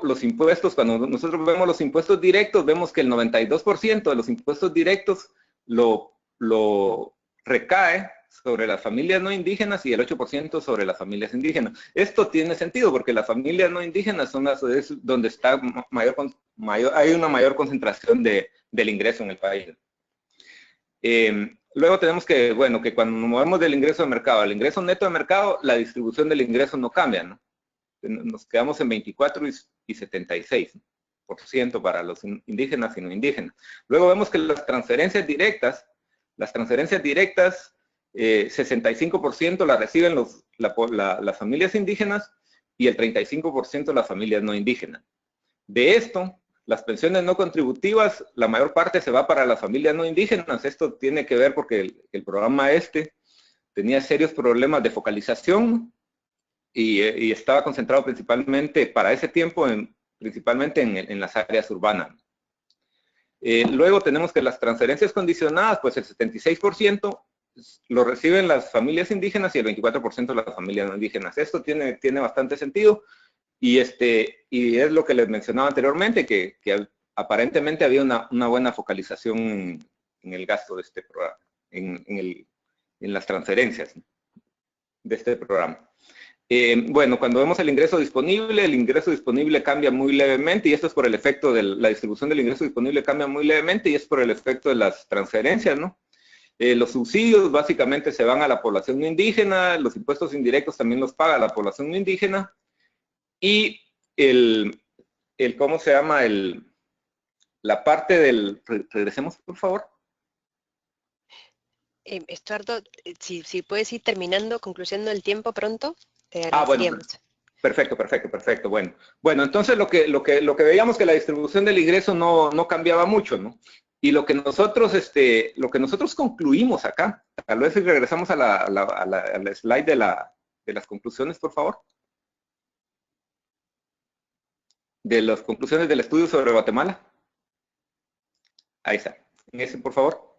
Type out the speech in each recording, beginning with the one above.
los impuestos, cuando nosotros vemos los impuestos directos, vemos que el 92% de los impuestos directos lo recae sobre las familias no indígenas y el 8% sobre las familias indígenas. Esto tiene sentido porque las familias no indígenas son las donde está hay una mayor concentración del ingreso en el país. Luego tenemos que, bueno, que cuando nos movemos del ingreso de mercado al ingreso neto de mercado, la distribución del ingreso no cambia, ¿no? Nos quedamos en 24 y 76% para los indígenas y no indígenas. Luego vemos que las transferencias directas, 65% las reciben las familias indígenas y el 35% las familias no indígenas. De esto, las pensiones no contributivas, la mayor parte se va para las familias no indígenas. Esto tiene que ver porque el programa tenía serios problemas de focalización y estaba concentrado principalmente para ese tiempo, principalmente en las áreas urbanas. Luego tenemos que las transferencias condicionadas, pues el 76% lo reciben las familias indígenas y el 24% las familias no indígenas. Esto tiene bastante sentido y es lo que les mencionaba anteriormente, que aparentemente había una buena focalización en el gasto de este programa, en las transferencias de este programa. Bueno, cuando vemos el ingreso disponible cambia muy levemente y esto es por el efecto de la distribución del ingreso disponible cambia muy levemente y es por el efecto de las transferencias, ¿no? Los subsidios básicamente se van a la población no indígena, los impuestos indirectos también los paga la población no indígena y ¿cómo se llama? La parte del, regresemos por favor. Estuardo, si puedes ir terminando, concluyendo el tiempo pronto, te agradeceríamos. Bueno, perfecto. Bueno, entonces lo que veíamos que la distribución del ingreso no cambiaba mucho, ¿no? Y lo que nosotros concluimos acá, tal vez si regresamos a la slide de las conclusiones, por favor. De las conclusiones del estudio sobre Guatemala. Ahí está. En ese, por favor.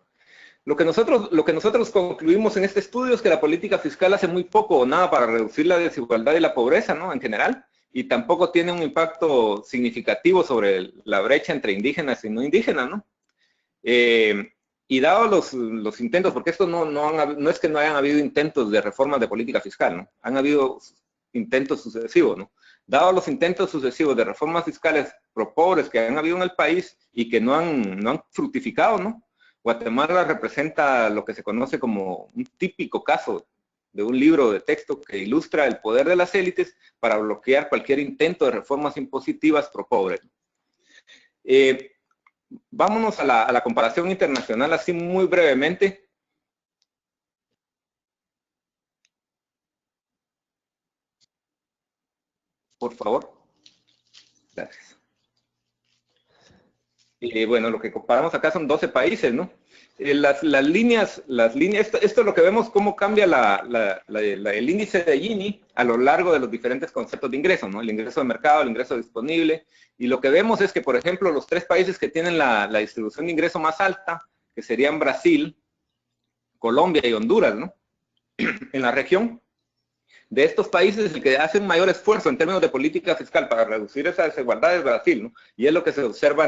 Lo que nosotros concluimos en este estudio es que la política fiscal hace muy poco o nada para reducir la desigualdad y la pobreza, ¿no? En general. Y tampoco tiene un impacto significativo sobre la brecha entre indígenas y no indígenas, ¿no? Y dado los intentos, porque esto no es que no hayan habido intentos de reformas de política fiscal, ¿no? Han habido intentos sucesivos, ¿no? Dado los intentos sucesivos de reformas fiscales pro pobres que han habido en el país y que no han fructificado, ¿no? Guatemala representa lo que se conoce como un típico caso de un libro de texto que ilustra el poder de las élites para bloquear cualquier intento de reformas impositivas pro pobres. Vámonos a la comparación internacional así muy brevemente. Por favor. Gracias. Bueno, lo que comparamos acá son 12 países, ¿no? Las líneas, esto es lo que vemos, cómo cambia el índice de Gini a lo largo de los diferentes conceptos de ingreso, ¿no? El ingreso de mercado, el ingreso disponible, y lo que vemos es que, por ejemplo, los 3 países que tienen la distribución de ingreso más alta, que serían Brasil, Colombia y Honduras, ¿no? En la región, de estos países el que hace un mayor esfuerzo en términos de política fiscal para reducir esa desigualdad es Brasil, ¿no? Y es lo que se observa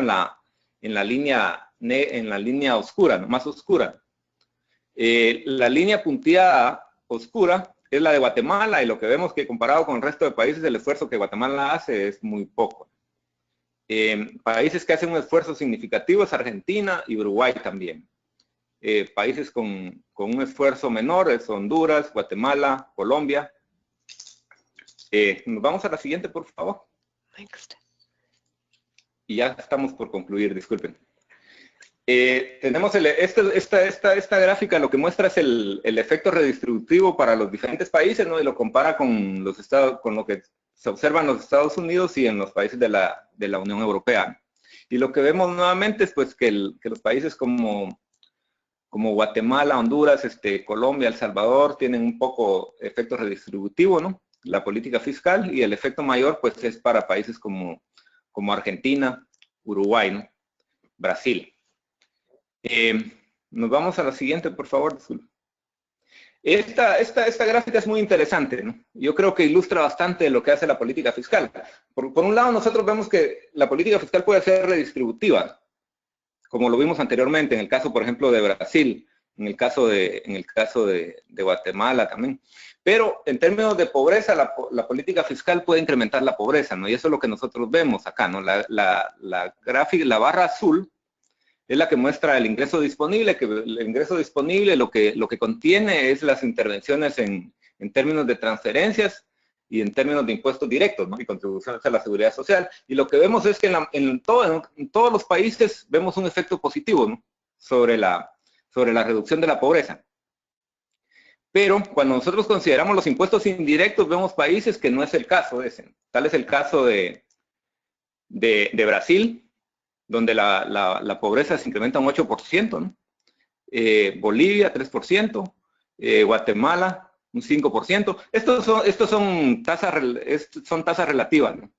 en la línea oscura, ¿no? Más oscura. La línea punteada oscura es la de Guatemala y lo que vemos que comparado con el resto de países el esfuerzo que Guatemala hace es muy poco. Países que hacen un esfuerzo significativo es Argentina y Uruguay también. Países con un esfuerzo menor es Honduras, Guatemala, Colombia. Nos vamos a la siguiente, por favor. Y ya estamos por concluir, disculpen. Tenemos esta gráfica, lo que muestra es el efecto redistributivo para los diferentes países, ¿no? Y lo compara con lo que se observa en los Estados Unidos y en los países de la Unión Europea. Y lo que vemos nuevamente es pues que los países como Guatemala, Honduras, Colombia, El Salvador tienen un poco efecto redistributivo, ¿no? La política fiscal, y el efecto mayor pues es para países como Argentina, Uruguay, ¿no? Brasil. Nos vamos a la siguiente, por favor. Esta gráfica es muy interesante, ¿no? Yo creo que ilustra bastante lo que hace la política fiscal. Por un lado, nosotros vemos que la política fiscal puede ser redistributiva, como lo vimos anteriormente en el caso, por ejemplo, de Brasil, en el caso de Guatemala también. Pero en términos de pobreza, la política fiscal puede incrementar la pobreza, ¿no? Y eso es lo que nosotros vemos acá, ¿no? La gráfica, la barra azul es la que muestra el ingreso disponible, que el ingreso disponible lo que contiene es las intervenciones en términos de transferencias y en términos de impuestos directos, ¿no? Y contribuciones a la seguridad social. Y lo que vemos es que en todos los países vemos un efecto positivo, ¿no? sobre la reducción de la pobreza. Pero cuando nosotros consideramos los impuestos indirectos, vemos países que no es el caso ese. Tal es el caso de Brasil, donde la pobreza se incrementa un 8%, ¿no? Bolivia 3%, Guatemala un 5%. Estos son tasas relativas, ¿no?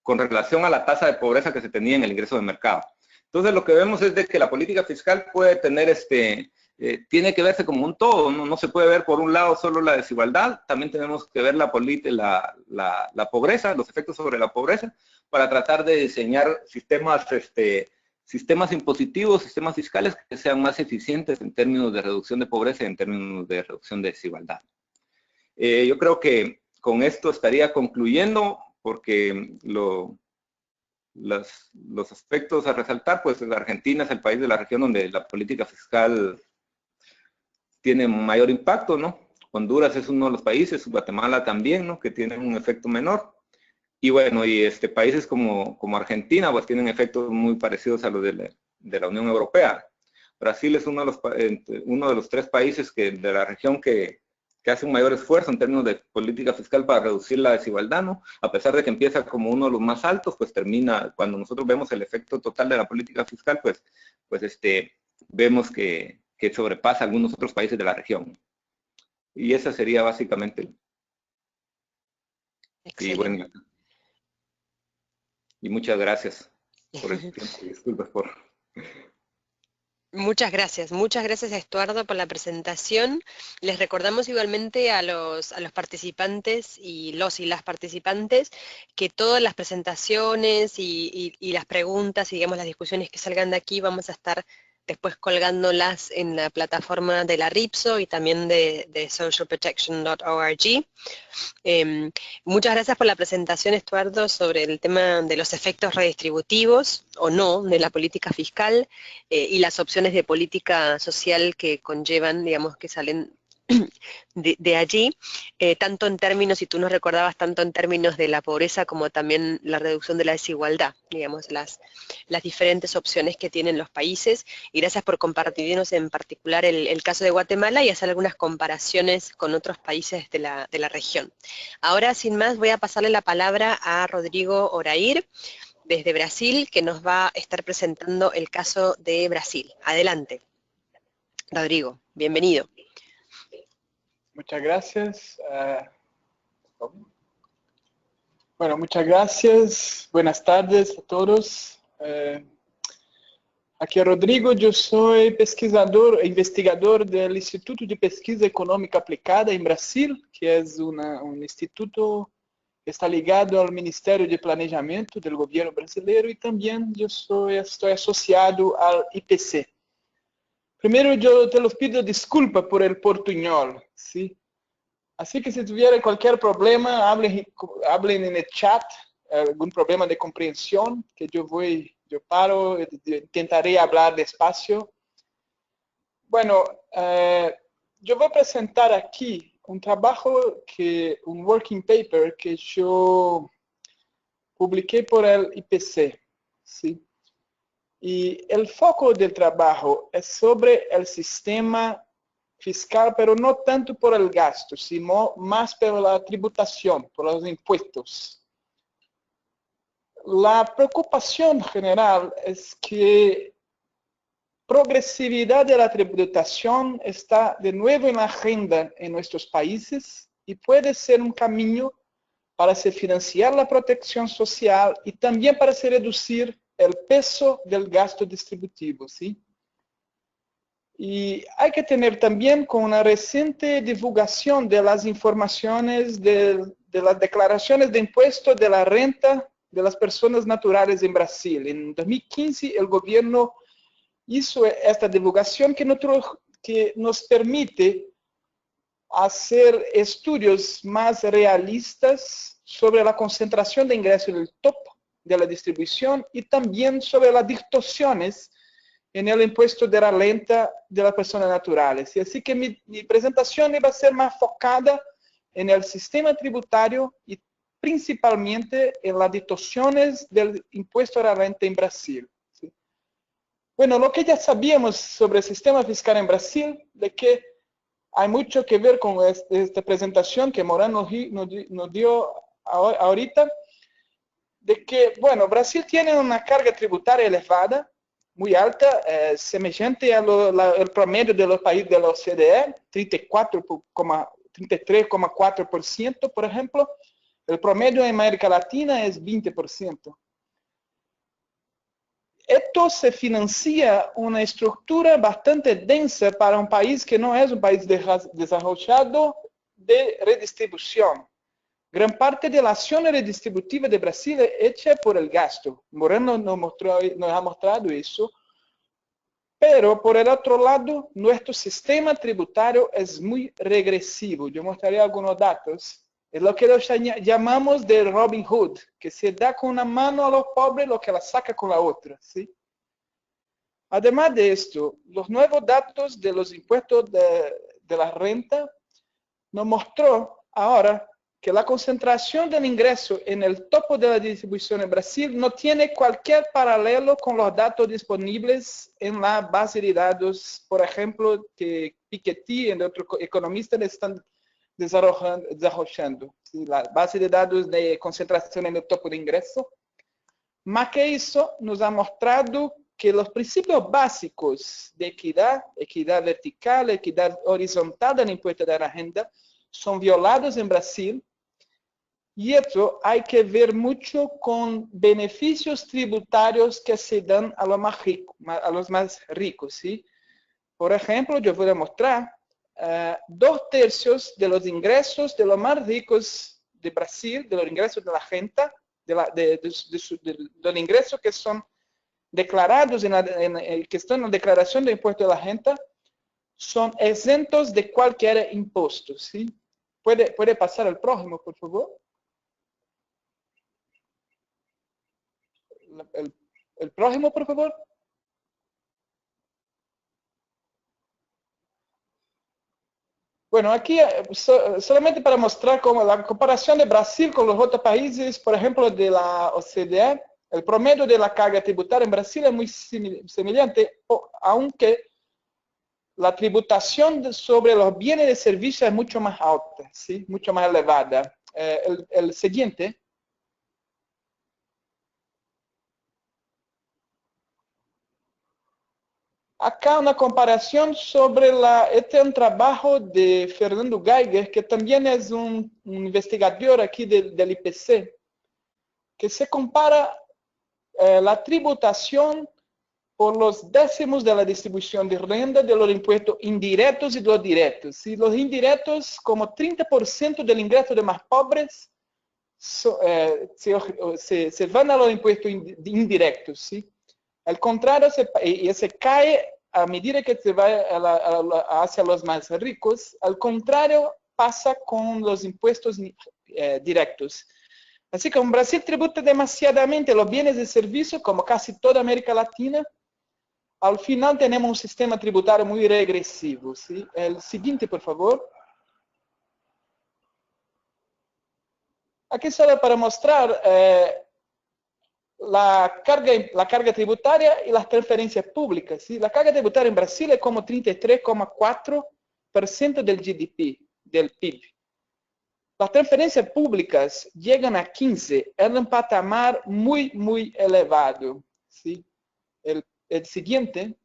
Con relación a la tasa de pobreza que se tenía en el ingreso de mercado. Entonces lo que vemos es de que la política fiscal puede tener tiene que verse como un todo, ¿no? No se puede ver por un lado solo la desigualdad, también tenemos que ver la pobreza, los efectos sobre la pobreza, para tratar de diseñar sistemas impositivos, sistemas fiscales que sean más eficientes en términos de reducción de pobreza y en términos de reducción de desigualdad. Yo creo que con esto estaría concluyendo, porque los aspectos a resaltar, pues Argentina es el país de la región donde la política fiscal tiene mayor impacto, ¿no? Honduras es uno de los países, Guatemala también, ¿no? Que tienen un efecto menor. Y bueno, países como Argentina, pues tienen efectos muy parecidos a los de la Unión Europea. Brasil es uno de los 3 países de la región que hace un mayor esfuerzo en términos de política fiscal para reducir la desigualdad, ¿no? A pesar de que empieza como uno de los más altos, pues termina, cuando nosotros vemos el efecto total de la política fiscal, pues vemos que sobrepasa a algunos otros países de la región. Y esa sería básicamente. Y bueno, y muchas gracias por el tiempo y disculpas por... Muchas gracias Estuardo por la presentación. Les recordamos igualmente a los participantes y las participantes que todas las presentaciones y las preguntas y digamos las discusiones que salgan de aquí vamos a estar después colgándolas en la plataforma de la RIPSO y también de socialprotection.org. Muchas gracias por la presentación, Estuardo, sobre el tema de los efectos redistributivos o no de la política fiscal y las opciones de política social que conllevan, digamos, que salen de allí, tanto en términos, y tú nos recordabas, tanto en términos de la pobreza como también la reducción de la desigualdad, digamos, las diferentes opciones que tienen los países, y gracias por compartirnos en particular el caso de Guatemala y hacer algunas comparaciones con otros países de la región. Ahora, sin más, voy a pasarle la palabra a Rodrigo Orair, desde Brasil, que nos va a estar presentando el caso de Brasil. Adelante. Rodrigo, bienvenido. Muchas gracias. Bueno, muchas gracias. Buenas tardes a todos. Aquí es Rodrigo, yo soy pesquisador e investigador del Instituto de Pesquisa Económica Aplicada en Brasil, que es un instituto que está ligado al Ministerio de Planejamiento del gobierno brasileño, y también yo estoy asociado al IPC. Primero yo te los pido disculpas por el portuñol, ¿sí? Así que si tuviera cualquier problema, hablen en el chat, algún problema de comprensión, que yo paro, intentaré hablar despacio. Bueno, yo voy a presentar aquí un trabajo, un working paper que yo publiqué por el IPC, ¿sí? Y el foco del trabajo es sobre el sistema fiscal, pero no tanto por el gasto, sino más por la tributación, por los impuestos. La preocupación general es que progresividad de la tributación está de nuevo en la agenda en nuestros países y puede ser un camino para se financiar la protección social y también para se reducir el peso del gasto distributivo, ¿sí? Y hay que tener también con una reciente divulgación de las informaciones de las declaraciones de impuestos de la renta de las personas naturales en Brasil. En 2015 el gobierno hizo esta divulgación que nos permite hacer estudios más realistas sobre la concentración de ingresos en el top de la distribución y también sobre las distorsiones en el impuesto de la renta de las personas naturales. Y así que mi presentación va a ser más focada en el sistema tributario y principalmente en las distorsiones del impuesto a la renta en Brasil. ¿Sí? Bueno, lo que ya sabíamos sobre el sistema fiscal en Brasil, de que hay mucho que ver con esta presentación que Moran nos dio ahorita, de que, bueno, Brasil tiene una carga tributaria elevada, muy alta, semejante al promedio de los países de la OCDE, 33,4%, por ejemplo. El promedio en América Latina es 20%. Esto se financia una estructura bastante densa para un país que no es un país desarrollado de redistribución. Gran parte de la acción redistributiva de Brasil es hecha por el gasto. Moreno nos ha mostrado eso. Pero, por el otro lado, nuestro sistema tributario es muy regresivo. Yo mostraré algunos datos. Es lo que llamamos de Robin Hood, que se da con una mano a los pobres lo que la saca con la otra. ¿Sí? Además de esto, los nuevos datos de los impuestos de la renta nos mostró ahora que la concentración del ingreso en el topo de la distribución en Brasil no tiene cualquier paralelo con los datos disponibles en la base de datos, por ejemplo, que Piketty y otros economistas están desarrollando. ¿Sí? La base de datos de concentración en el topo de ingreso. Más que eso, nos ha mostrado que los principios básicos de equidad, equidad vertical, equidad horizontal del impuesto de la renta, son violados en Brasil. Y esto hay que ver mucho con beneficios tributarios que se dan a los más ricos. ¿Sí? Por ejemplo, yo voy a mostrar 2/3 de los ingresos de los más ricos de Brasil, de los ingresos de la renta, del ingreso que son declarados que están en la declaración de impuesto de la renta, son exentos de cualquier impuesto. ¿Sí? ¿Puede pasar al próximo, por favor? El próximo, por favor. Bueno, aquí solamente para mostrar como la comparación de Brasil con los otros países, por ejemplo, de la OCDE, el promedio de la carga tributaria en Brasil es muy semejante, aunque la tributación sobre los bienes y servicios es mucho más alta, ¿sí? Mucho más elevada. El siguiente. Acá una comparación sobre este es un trabajo de Fernando Geiger, que también es un investigador aquí del IPC, que se compara la tributación por los décimos de la distribución de renta de los impuestos indirectos y los directos. Y los indirectos, como 30% del ingreso de más pobres, se van a los impuestos indirectos. ¿Sí? Al contrario, se cae a medida que se va hacia los más ricos. Al contrario, pasa con los impuestos directos. Así que en Brasil tributa demasiadamente los bienes y servicios, como casi toda América Latina. Al final tenemos un sistema tributario muy regresivo. ¿Sí? El siguiente, por favor. Aquí solo para mostrar la carga tributaria y las transferencias públicas. ¿Sí? La carga tributaria en Brasil es como 33,4% del GDP, del PIB. Las transferencias públicas llegan a 15%, en un patamar muy, muy elevado. ¿Sí? El siguiente.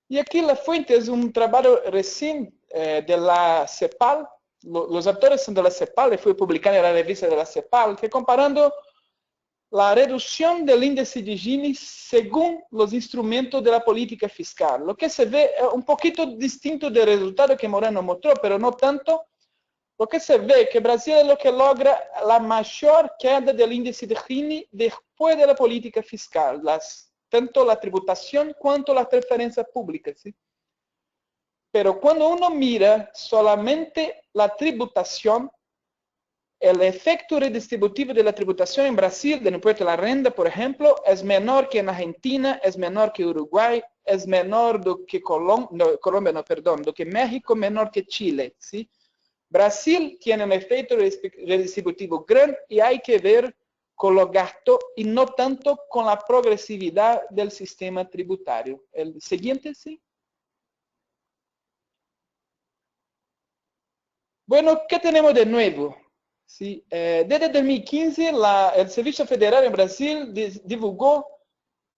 Y aquí la fuente es un trabajo recién de la CEPAL. Los autores son de la CEPAL, fue publicado en la revista de la CEPAL, que comparando la reducción del índice de Gini según los instrumentos de la política fiscal. Lo que se ve es un poquito distinto del resultado que Moreno mostró, pero no tanto. Lo que se ve que Brasil es lo que logra la mayor queda del índice de Gini después de la política fiscal, tanto la tributación cuanto las transferencias públicas, ¿sí? Pero cuando uno mira solamente la tributación, el efecto redistributivo de la tributación en Brasil, del impuesto a la renta, por ejemplo, es menor que en Argentina, es menor que Uruguay, es menor do que do que México, menor que Chile, ¿sí? Brasil tiene un efecto redistributivo grande y hay que ver con los gastos y no tanto con la progresividad del sistema tributario. El siguiente, ¿sí? Bueno, ¿qué tenemos de nuevo? Sí, desde 2015, el Servicio Federal en Brasil divulgó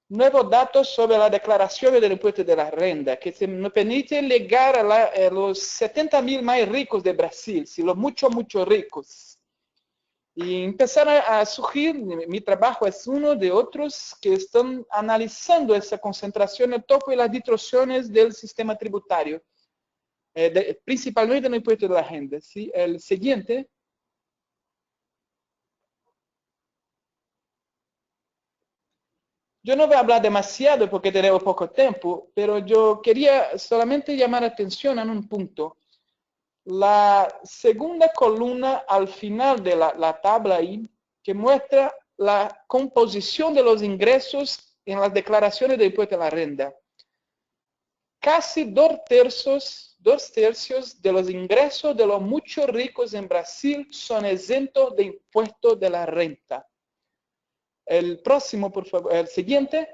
nuevos datos sobre la declaración del impuesto de la renta, que nos permite llegar a los 70.000 más ricos de Brasil, ¿sí? Los mucho ricos. Y empezaron a surgir, mi trabajo es uno de otros que están analizando esa concentración, el topo y las distorsiones del sistema tributario, principalmente en el impuesto de la renta, ¿sí? El siguiente. Yo no voy a hablar demasiado porque tenemos poco tiempo, pero yo quería solamente llamar la atención en un punto. La segunda columna al final de la tabla ahí, que muestra la composición de los ingresos en las declaraciones de impuesto a la renta. Casi dos tercios de los ingresos de los muchos ricos en Brasil son exentos de impuesto de la renta. El próximo, por favor, el siguiente.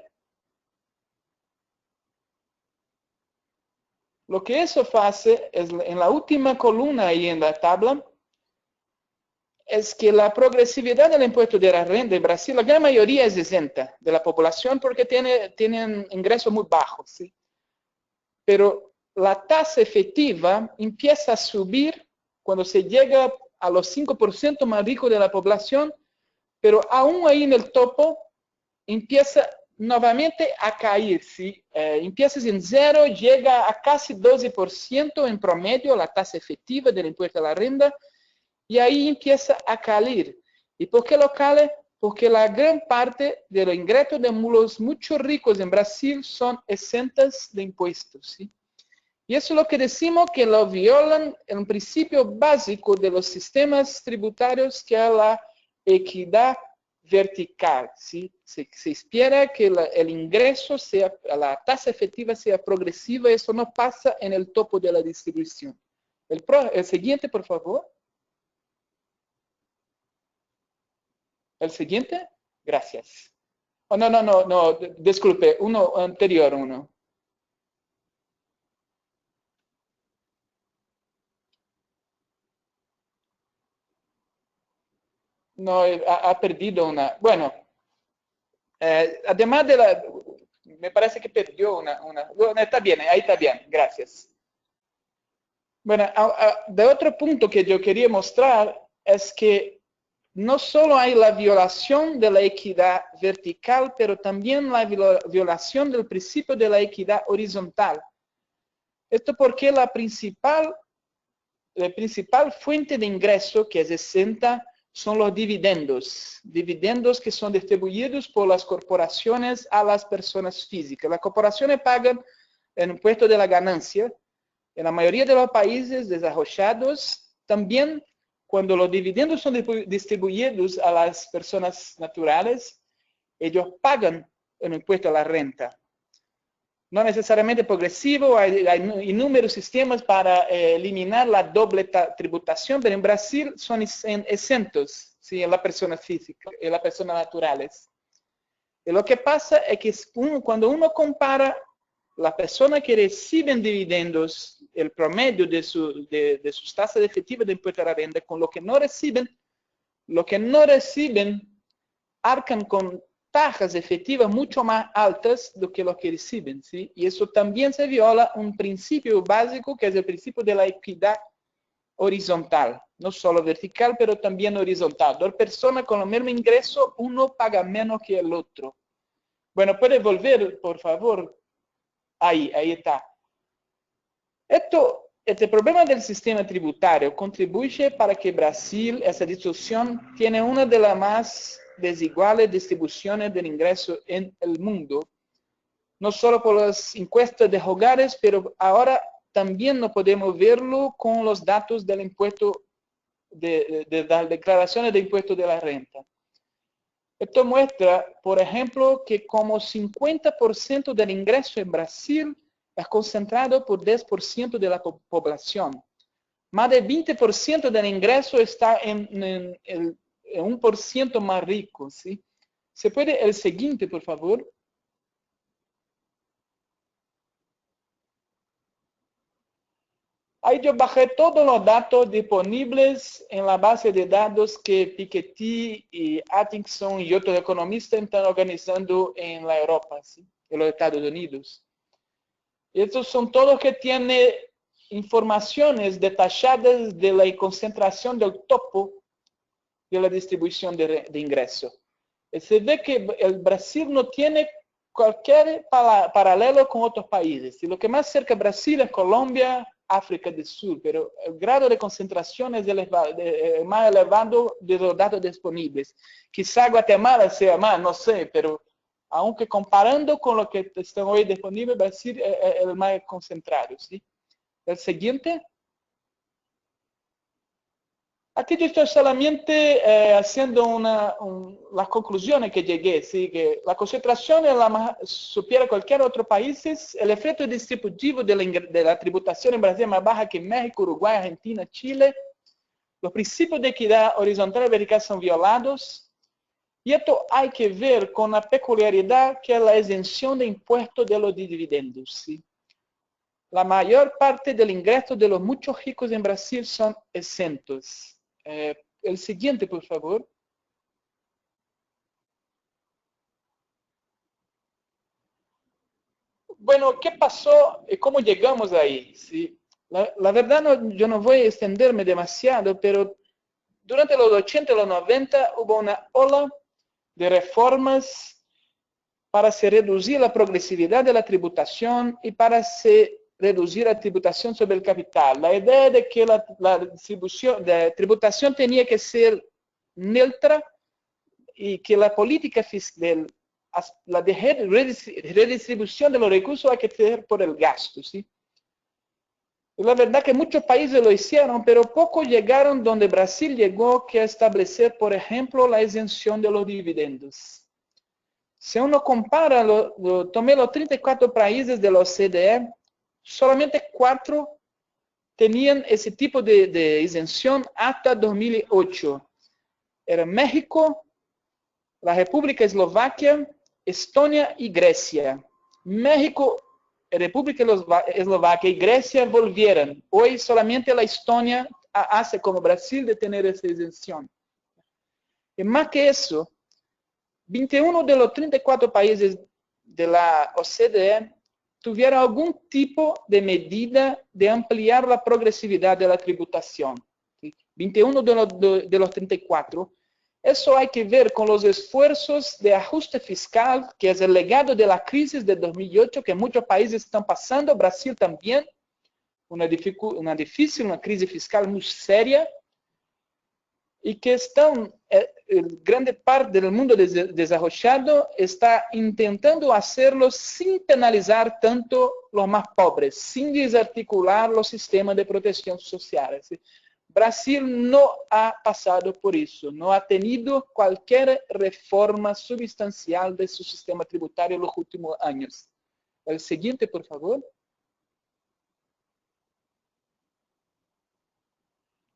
Lo que eso hace es, en la última columna ahí en la tabla, es que la progresividad del impuesto de la renta en Brasil, la gran mayoría es exenta de la población porque tienen ingresos muy bajos, ¿sí? Pero la tasa efectiva empieza a subir cuando se llega a los 5% más ricos de la población, pero aún ahí en el topo empieza nuevamente a caer, ¿sí? Empieza en cero, llega a casi 12% en promedio la tasa efectiva del impuesto a la renta, y ahí empieza a caer. ¿Y por qué lo cae? Porque la gran parte de los ingresos de los muchos ricos en Brasil son exentas de impuestos, ¿sí? Y eso es lo que decimos que lo violan en un principio básico de los sistemas tributarios, que es la equidad vertical, ¿sí? Se espera que el ingreso sea, la tasa efectiva sea progresiva, eso no pasa en el topo de la distribución. El siguiente, por favor. El siguiente. Gracias. Oh, no, disculpe, uno anterior, uno. No, ha perdido una. Bueno, además de la. Me parece que perdió una. Bueno, está bien, ahí está bien, gracias. Bueno, de otro punto que yo quería mostrar es que no solo hay la violación de la equidad vertical, pero también la violación del principio de la equidad horizontal. Esto porque la principal fuente de ingreso, que es exenta, son los dividendos. Dividendos que son distribuidos por las corporaciones a las personas físicas. Las corporaciones pagan el impuesto de la ganancia. En la mayoría de los países desarrollados, también cuando los dividendos son distribuidos a las personas naturales, ellos pagan el impuesto a la renta. No necesariamente progresivo, hay inúmeros sistemas para eliminar la doble tributación, pero en Brasil son exentos, ¿sí? En la persona física, en las personas naturales. Y lo que pasa es que cuando uno compara las personas que reciben dividendos, el promedio de sus tasas efectivas de impuesto a la renta, con lo que no reciben arcan con tasas efectivas mucho más altas do que lo que reciben, ¿sí? Y eso también se viola un principio básico, que es el principio de la equidad horizontal, no solo vertical, pero también horizontal. Dos personas con el mismo ingreso, uno paga menos que el otro. Bueno, puede volver, por favor. Ahí está. Este problema del sistema tributario contribuye para que Brasil, esa distorsión, tiene una de las más desiguales distribuciones del ingreso en el mundo. No solo por las encuestas de hogares, pero ahora también no podemos verlo con los datos del impuesto, de las declaraciones de impuestos de la renta. Esto muestra, por ejemplo, que como 50% del ingreso en Brasil es concentrado por 10% de la población. Más del 20% del ingreso está en el 1% más rico, ¿sí? ¿Se puede el siguiente, por favor? Ahí yo bajé todos los datos disponibles en la base de datos que Piketty y Atkinson y otros economistas están organizando en la Europa, ¿sí? En los Estados Unidos. Estos son todos que tienen informaciones detalladas de la concentración del topo de la distribución de ingresos. Se ve que el Brasil no tiene cualquier paralelo con otros países. Y lo que más cerca de Brasil es Colombia, África del Sur, pero el grado de concentración es más elevado de los datos disponibles. Quizá Guatemala sea más, no sé, pero aunque comparando con lo que están hoy disponibles, Brasil es el más concentrado, ¿sí? El siguiente. Aquí yo estoy solamente haciendo las conclusiones que llegué, ¿sí? Que la concentración es la más supera cualquier otro país. El efecto distributivo de la tributación en Brasil es más baja que en México, Uruguay, Argentina, Chile. Los principios de equidad horizontal y vertical son violados. Y esto hay que ver con la peculiaridad que es la exención de impuestos de los dividendos, ¿sí? La mayor parte del ingreso de los muchos ricos en Brasil son exentos. El siguiente, por favor. Bueno, ¿qué pasó y cómo llegamos ahí? ¿Sí? La verdad, yo no voy a extenderme demasiado, pero durante los 80 y los 90 hubo una ola de reformas para se reducir la progresividad de la tributación y para se reducir la tributación sobre el capital. La idea de que la tributación tenía que ser neutra y que la política fiscal, la de redistribución de los recursos hay que ser por el gasto, ¿sí? Y la verdad que muchos países lo hicieron, pero pocos llegaron donde Brasil llegó, que a establecer, por ejemplo, la exención de los dividendos. Si uno compara, tomé los 34 países de la OCDE, solamente 4 tenían ese tipo de exención hasta 2008. Era México, la República Eslovaquia, Estonia y Grecia. México, República Eslovaquia y Grecia volvieron. Hoy solamente la Estonia hace como Brasil de tener esa exención. Y más que eso, 21 de los 34 países de la OCDE tuvieron algún tipo de medida de ampliar la progresividad de la tributación. 21 de los 34. Eso hay que ver con los esfuerzos de ajuste fiscal, que es el legado de la crisis de 2008, que muchos países están pasando, Brasil también, una crisis fiscal muy seria, y que están, grande parte del mundo desarrollado está intentando hacerlo sin penalizar tanto los más pobres, sin desarticular los sistemas de protección social. ¿Sí? Brasil no ha pasado por eso, no ha tenido cualquier reforma sustancial de su sistema tributario en los últimos años. El siguiente, por favor.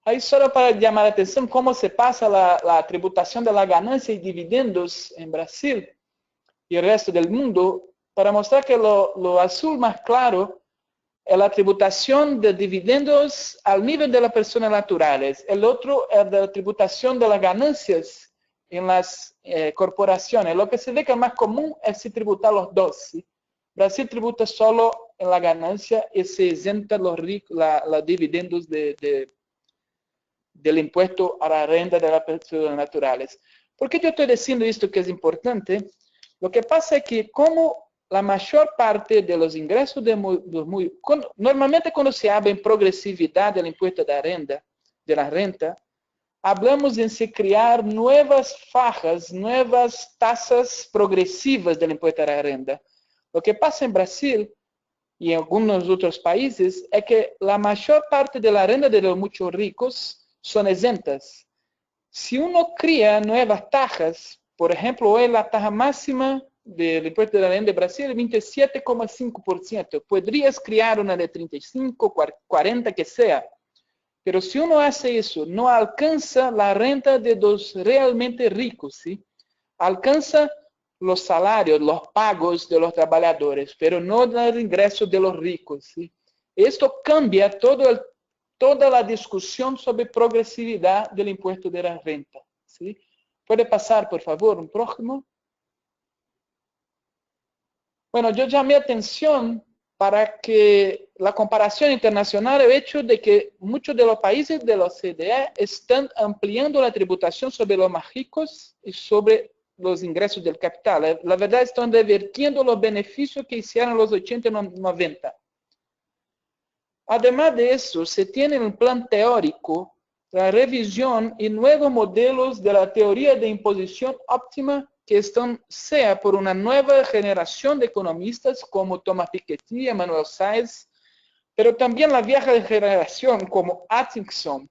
Ahí solo para llamar la atención cómo se pasa la tributación de la ganancia y dividendos en Brasil y el resto del mundo, para mostrar que lo azul más claro es la tributación de dividendos al nivel de las personas naturales. El otro es la tributación de las ganancias en las corporaciones. Lo que se ve que es más común es si tributar los dos. ¿Sí? Brasil tributa solo en la ganancia y se exenta los dividendos de del impuesto a la renta de las personas naturales. ¿Por qué yo estoy diciendo esto que es importante? Lo que pasa es que como la mayor parte de los ingresos normalmente cuando se habla en progresividad del impuesto de la renta, hablamos en se crear nuevas fajas, nuevas tasas progresivas del impuesto a la renta. Lo que pasa en Brasil y en algunos otros países es que la mayor parte de la renta de los muchos ricos son exentas. Si uno crea nuevas tajas, por ejemplo, hoy la tasa máxima del impuesto de la renta de Brasil es 27,5%. Podrías crear una de 35, 40, que sea. Pero si uno hace eso, no alcanza la renta de los realmente ricos, ¿sí? Alcanza los salarios, los pagos de los trabajadores, pero no el ingreso de los ricos, ¿sí? Esto cambia toda la discusión sobre progresividad del impuesto de la renta, ¿sí? ¿Puede pasar, por favor, un próximo? Bueno, yo llamé atención para que la comparación internacional, el hecho de que muchos de los países de la OCDE están ampliando la tributación sobre los más ricos y sobre los ingresos del capital. La verdad, están revirtiendo los beneficios que hicieron en los 80 y 90. Además de eso, se tiene un plan teórico, la revisión y nuevos modelos de la teoría de imposición óptima que están, sea por una nueva generación de economistas como Thomas Piketty y Emmanuel Saez, pero también la vieja generación como Atkinson,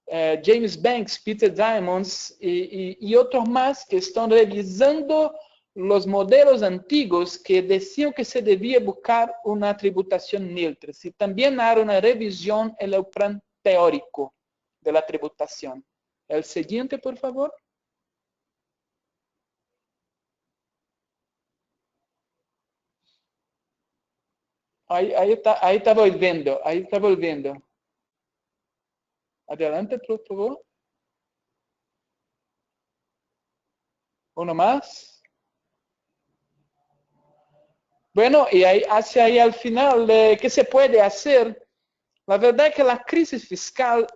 James Banks, Peter Diamond y otros más que están revisando los modelos antiguos que decían que se debía buscar una tributación neutra. Y también hará una revisión en el plan teórico de la tributación. El siguiente, por favor. Ahí está volviendo, ahí está volviendo. Adelante, por favor. Uno más. Bueno, y ahí, hacia ahí al final, ¿qué se puede hacer? La verdad es que la crisis fiscal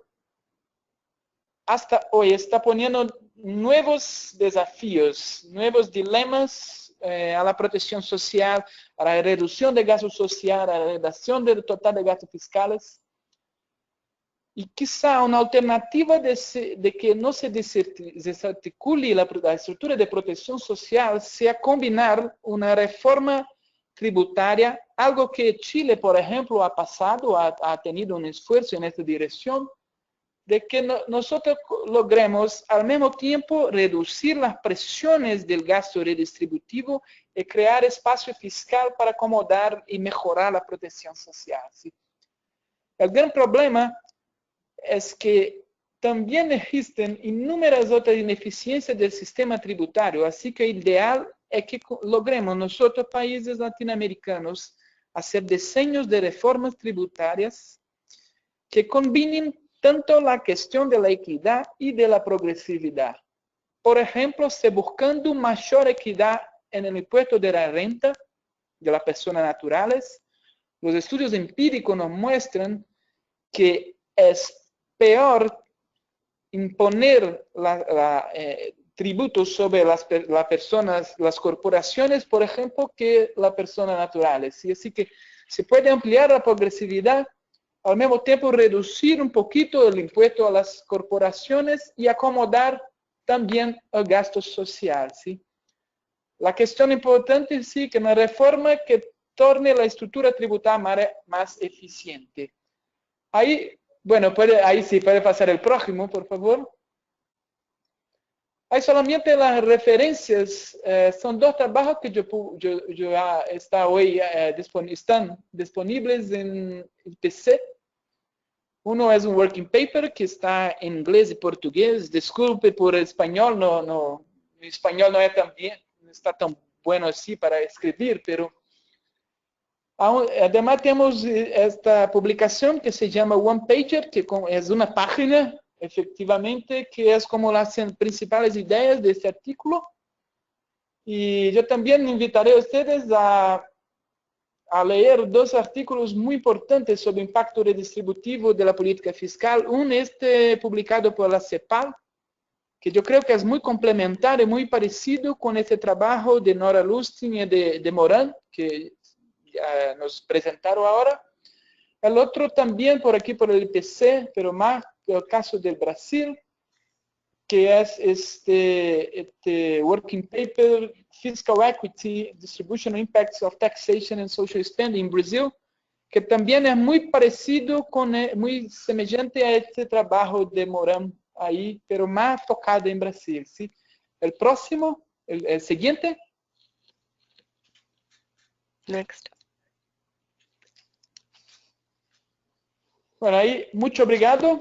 hasta hoy está poniendo nuevos desafíos, nuevos dilemas a la protección social, a la reducción de gastos sociales, a la reducción del total de gastos fiscales. Y quizá una alternativa de que no se desarticule la estructura de protección social sea combinar una reforma tributaria, algo que Chile, por ejemplo, ha pasado, ha tenido un esfuerzo en esta dirección, de que nosotros logremos al mismo tiempo reducir las presiones del gasto redistributivo y crear espacio fiscal para acomodar y mejorar la protección social, ¿sí? El gran problema es que también existen inúmeras otras ineficiencias del sistema tributario, así que ideal es que logremos nosotros, países latinoamericanos, hacer diseños de reformas tributarias que combinen tanto la cuestión de la equidad y de la progresividad. Por ejemplo, se buscando mayor equidad en el impuesto de la renta de las personas naturales. Los estudios empíricos nos muestran que es peor imponer tributos sobre las personas, las corporaciones, por ejemplo, que las personas naturales. Y así que se puede ampliar la progresividad, al mismo tiempo reducir un poquito el impuesto a las corporaciones y acomodar también el gasto social, ¿sí? La cuestión importante sí que una reforma que torne la estructura tributaria más eficiente. Ahí, bueno, ahí sí puede pasar el próximo, por favor. Ahí solamente las referencias, son dos trabajos que están disponibles en el PC. Uno es un working paper que está en inglés y portugués. Disculpe por el español, mi español no es tan bien, no está tan bueno así para escribir, pero además tenemos esta publicación que se llama One Pager, que es una página, efectivamente, que es como las principales ideas de este artículo. Y yo también invitaré a ustedes a a leer dos artículos muy importantes sobre el impacto redistributivo de la política fiscal. Un publicado por la CEPAL, que yo creo que es muy complementario, muy parecido con este trabajo de Nora Lustig y de Morán, que nos presentaron ahora. El otro también por aquí por el IPC, pero más el caso del Brasil, que es este working paper, Fiscal Equity, Distribution Impacts of Taxation and Social Spending in Brazil, que también es muy parecido muy semejante a este trabajo de Morán ahí, pero más focado en Brasil, ¿sí? El próximo, el siguiente. Next. Bueno, aí, muito obrigado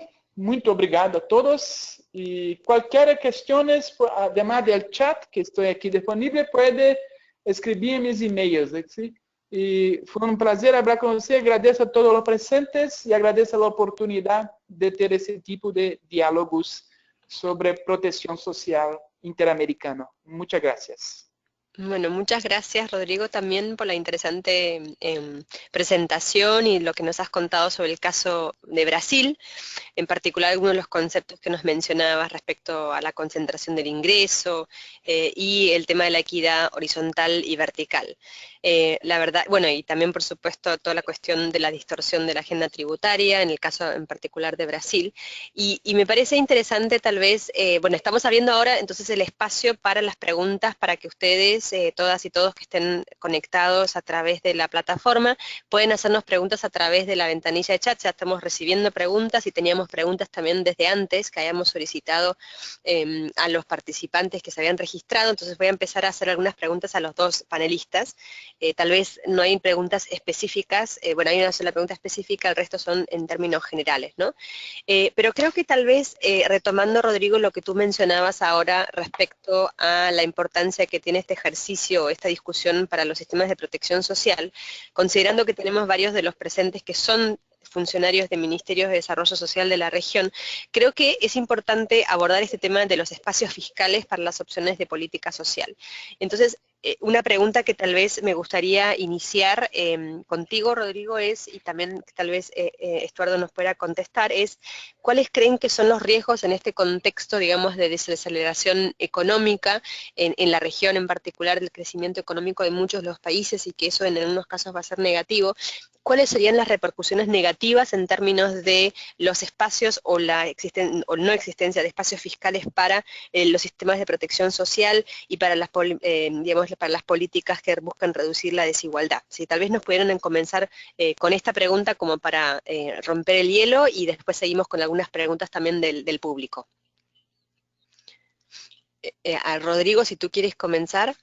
a todos. E qualquer questões, además do chat, que estou aqui disponível, pode escrever em meus e-mails. ¿Sí? E foi um prazer falar com você. Agradeço a todos os presentes e agradeço a oportunidade de ter esse tipo de diálogos sobre proteção social interamericana. Muchas gracias. Bueno, muchas gracias, Rodrigo, también por la interesante presentación y lo que nos has contado sobre el caso de Brasil, en particular algunos de los conceptos que nos mencionabas respecto a la concentración del ingreso y el tema de la equidad horizontal y vertical. La verdad, bueno, y también, por supuesto, toda la cuestión de la distorsión de la agenda tributaria, en el caso en particular de Brasil. Y me parece interesante, tal vez, bueno, estamos abriendo ahora entonces el espacio para las preguntas, para que ustedes, todas y todos que estén conectados a través de la plataforma, pueden hacernos preguntas a través de la ventanilla de chat. Ya estamos recibiendo preguntas y teníamos preguntas también desde antes que habíamos solicitado a los participantes que se habían registrado. Entonces voy a empezar a hacer algunas preguntas a los dos panelistas. Tal vez no hay preguntas específicas, bueno, hay una sola pregunta específica, el resto son en términos generales, ¿no? Pero creo que tal vez, retomando, Rodrigo, lo que tú mencionabas ahora respecto a la importancia que tiene este ejercicio, esta discusión para los sistemas de protección social, considerando que tenemos varios de los presentes que son funcionarios de Ministerios de Desarrollo Social de la región, creo que es importante abordar este tema de los espacios fiscales para las opciones de política social. Entonces, una pregunta que tal vez me gustaría iniciar contigo, Rodrigo, es, y también tal vez Estuardo nos pueda contestar, es ¿cuáles creen que son los riesgos en este contexto, digamos, de desaceleración económica en la región, en particular del crecimiento económico de muchos de los países y que eso en algunos casos va a ser negativo? ¿Cuáles serían las repercusiones negativas en términos de los espacios o la no existencia de espacios fiscales para los sistemas de protección social y para las, digamos, para las políticas que buscan reducir la desigualdad? Si tal vez nos pudieran comenzar con esta pregunta como para romper el hielo y después seguimos con algunas preguntas también del público. A Rodrigo, si tú quieres comenzar.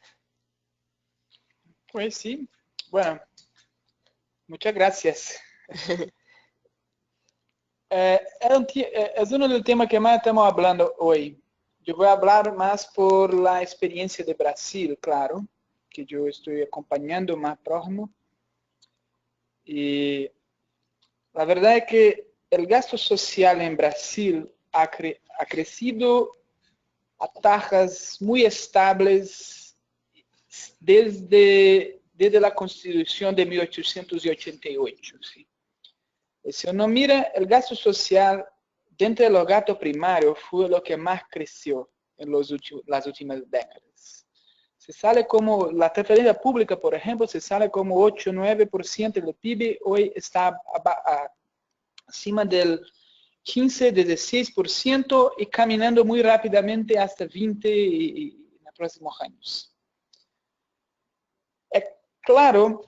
Pues sí, bueno. Muchas gracias. Es uno del temas que más estamos hablando hoy. Yo voy a hablar más por la experiencia de Brasil, claro, que yo estoy acompañando más próximo. Y la verdad es que el gasto social en Brasil ha crecido a tasas muy estables desde la Constitución de 1888. ¿Sí? Si uno mira, el gasto social dentro de los gastos primarios fue lo que más creció en las últimas décadas. Se sale como, la transferencia pública, por ejemplo, se sale como 8-9% del PIB, hoy está acima del 15-16% y caminando muy rápidamente hasta 20% en los próximos años. Claro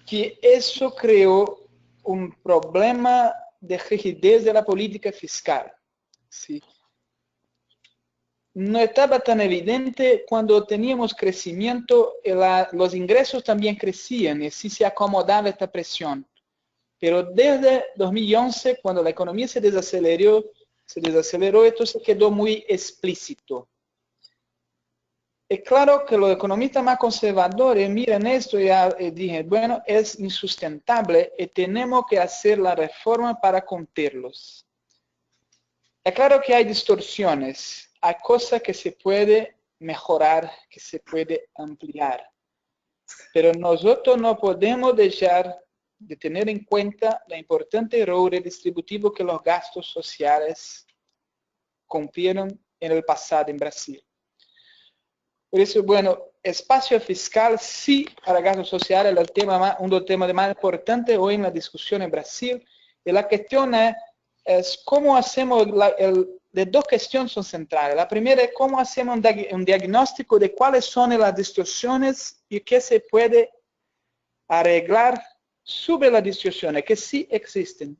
que eso creó un problema de rigidez de la política fiscal. ¿Sí? No estaba tan evidente cuando teníamos crecimiento, los ingresos también crecían y sí se acomodaba esta presión. Pero desde 2011, cuando la economía se desaceleró, esto se quedó muy explícito. Es claro que los economistas más conservadores miran esto y dicen, bueno, es insustentable y tenemos que hacer la reforma para contenerlos. Es claro que hay distorsiones, hay cosas que se puede mejorar, que se puede ampliar. pero nosotros no podemos dejar de tener en cuenta el importante rol redistributivo que los gastos sociales cumplieron en el pasado en Brasil. Por eso, bueno, espacio fiscal sí para gastos sociales es uno de los temas más importantes hoy en la discusión en Brasil. Y la cuestión es cómo hacemos, de dos cuestiones son centrales. La primera es cómo hacemos un diagnóstico de cuáles son las distorsiones y qué se puede arreglar sobre las distorsiones, que sí existen.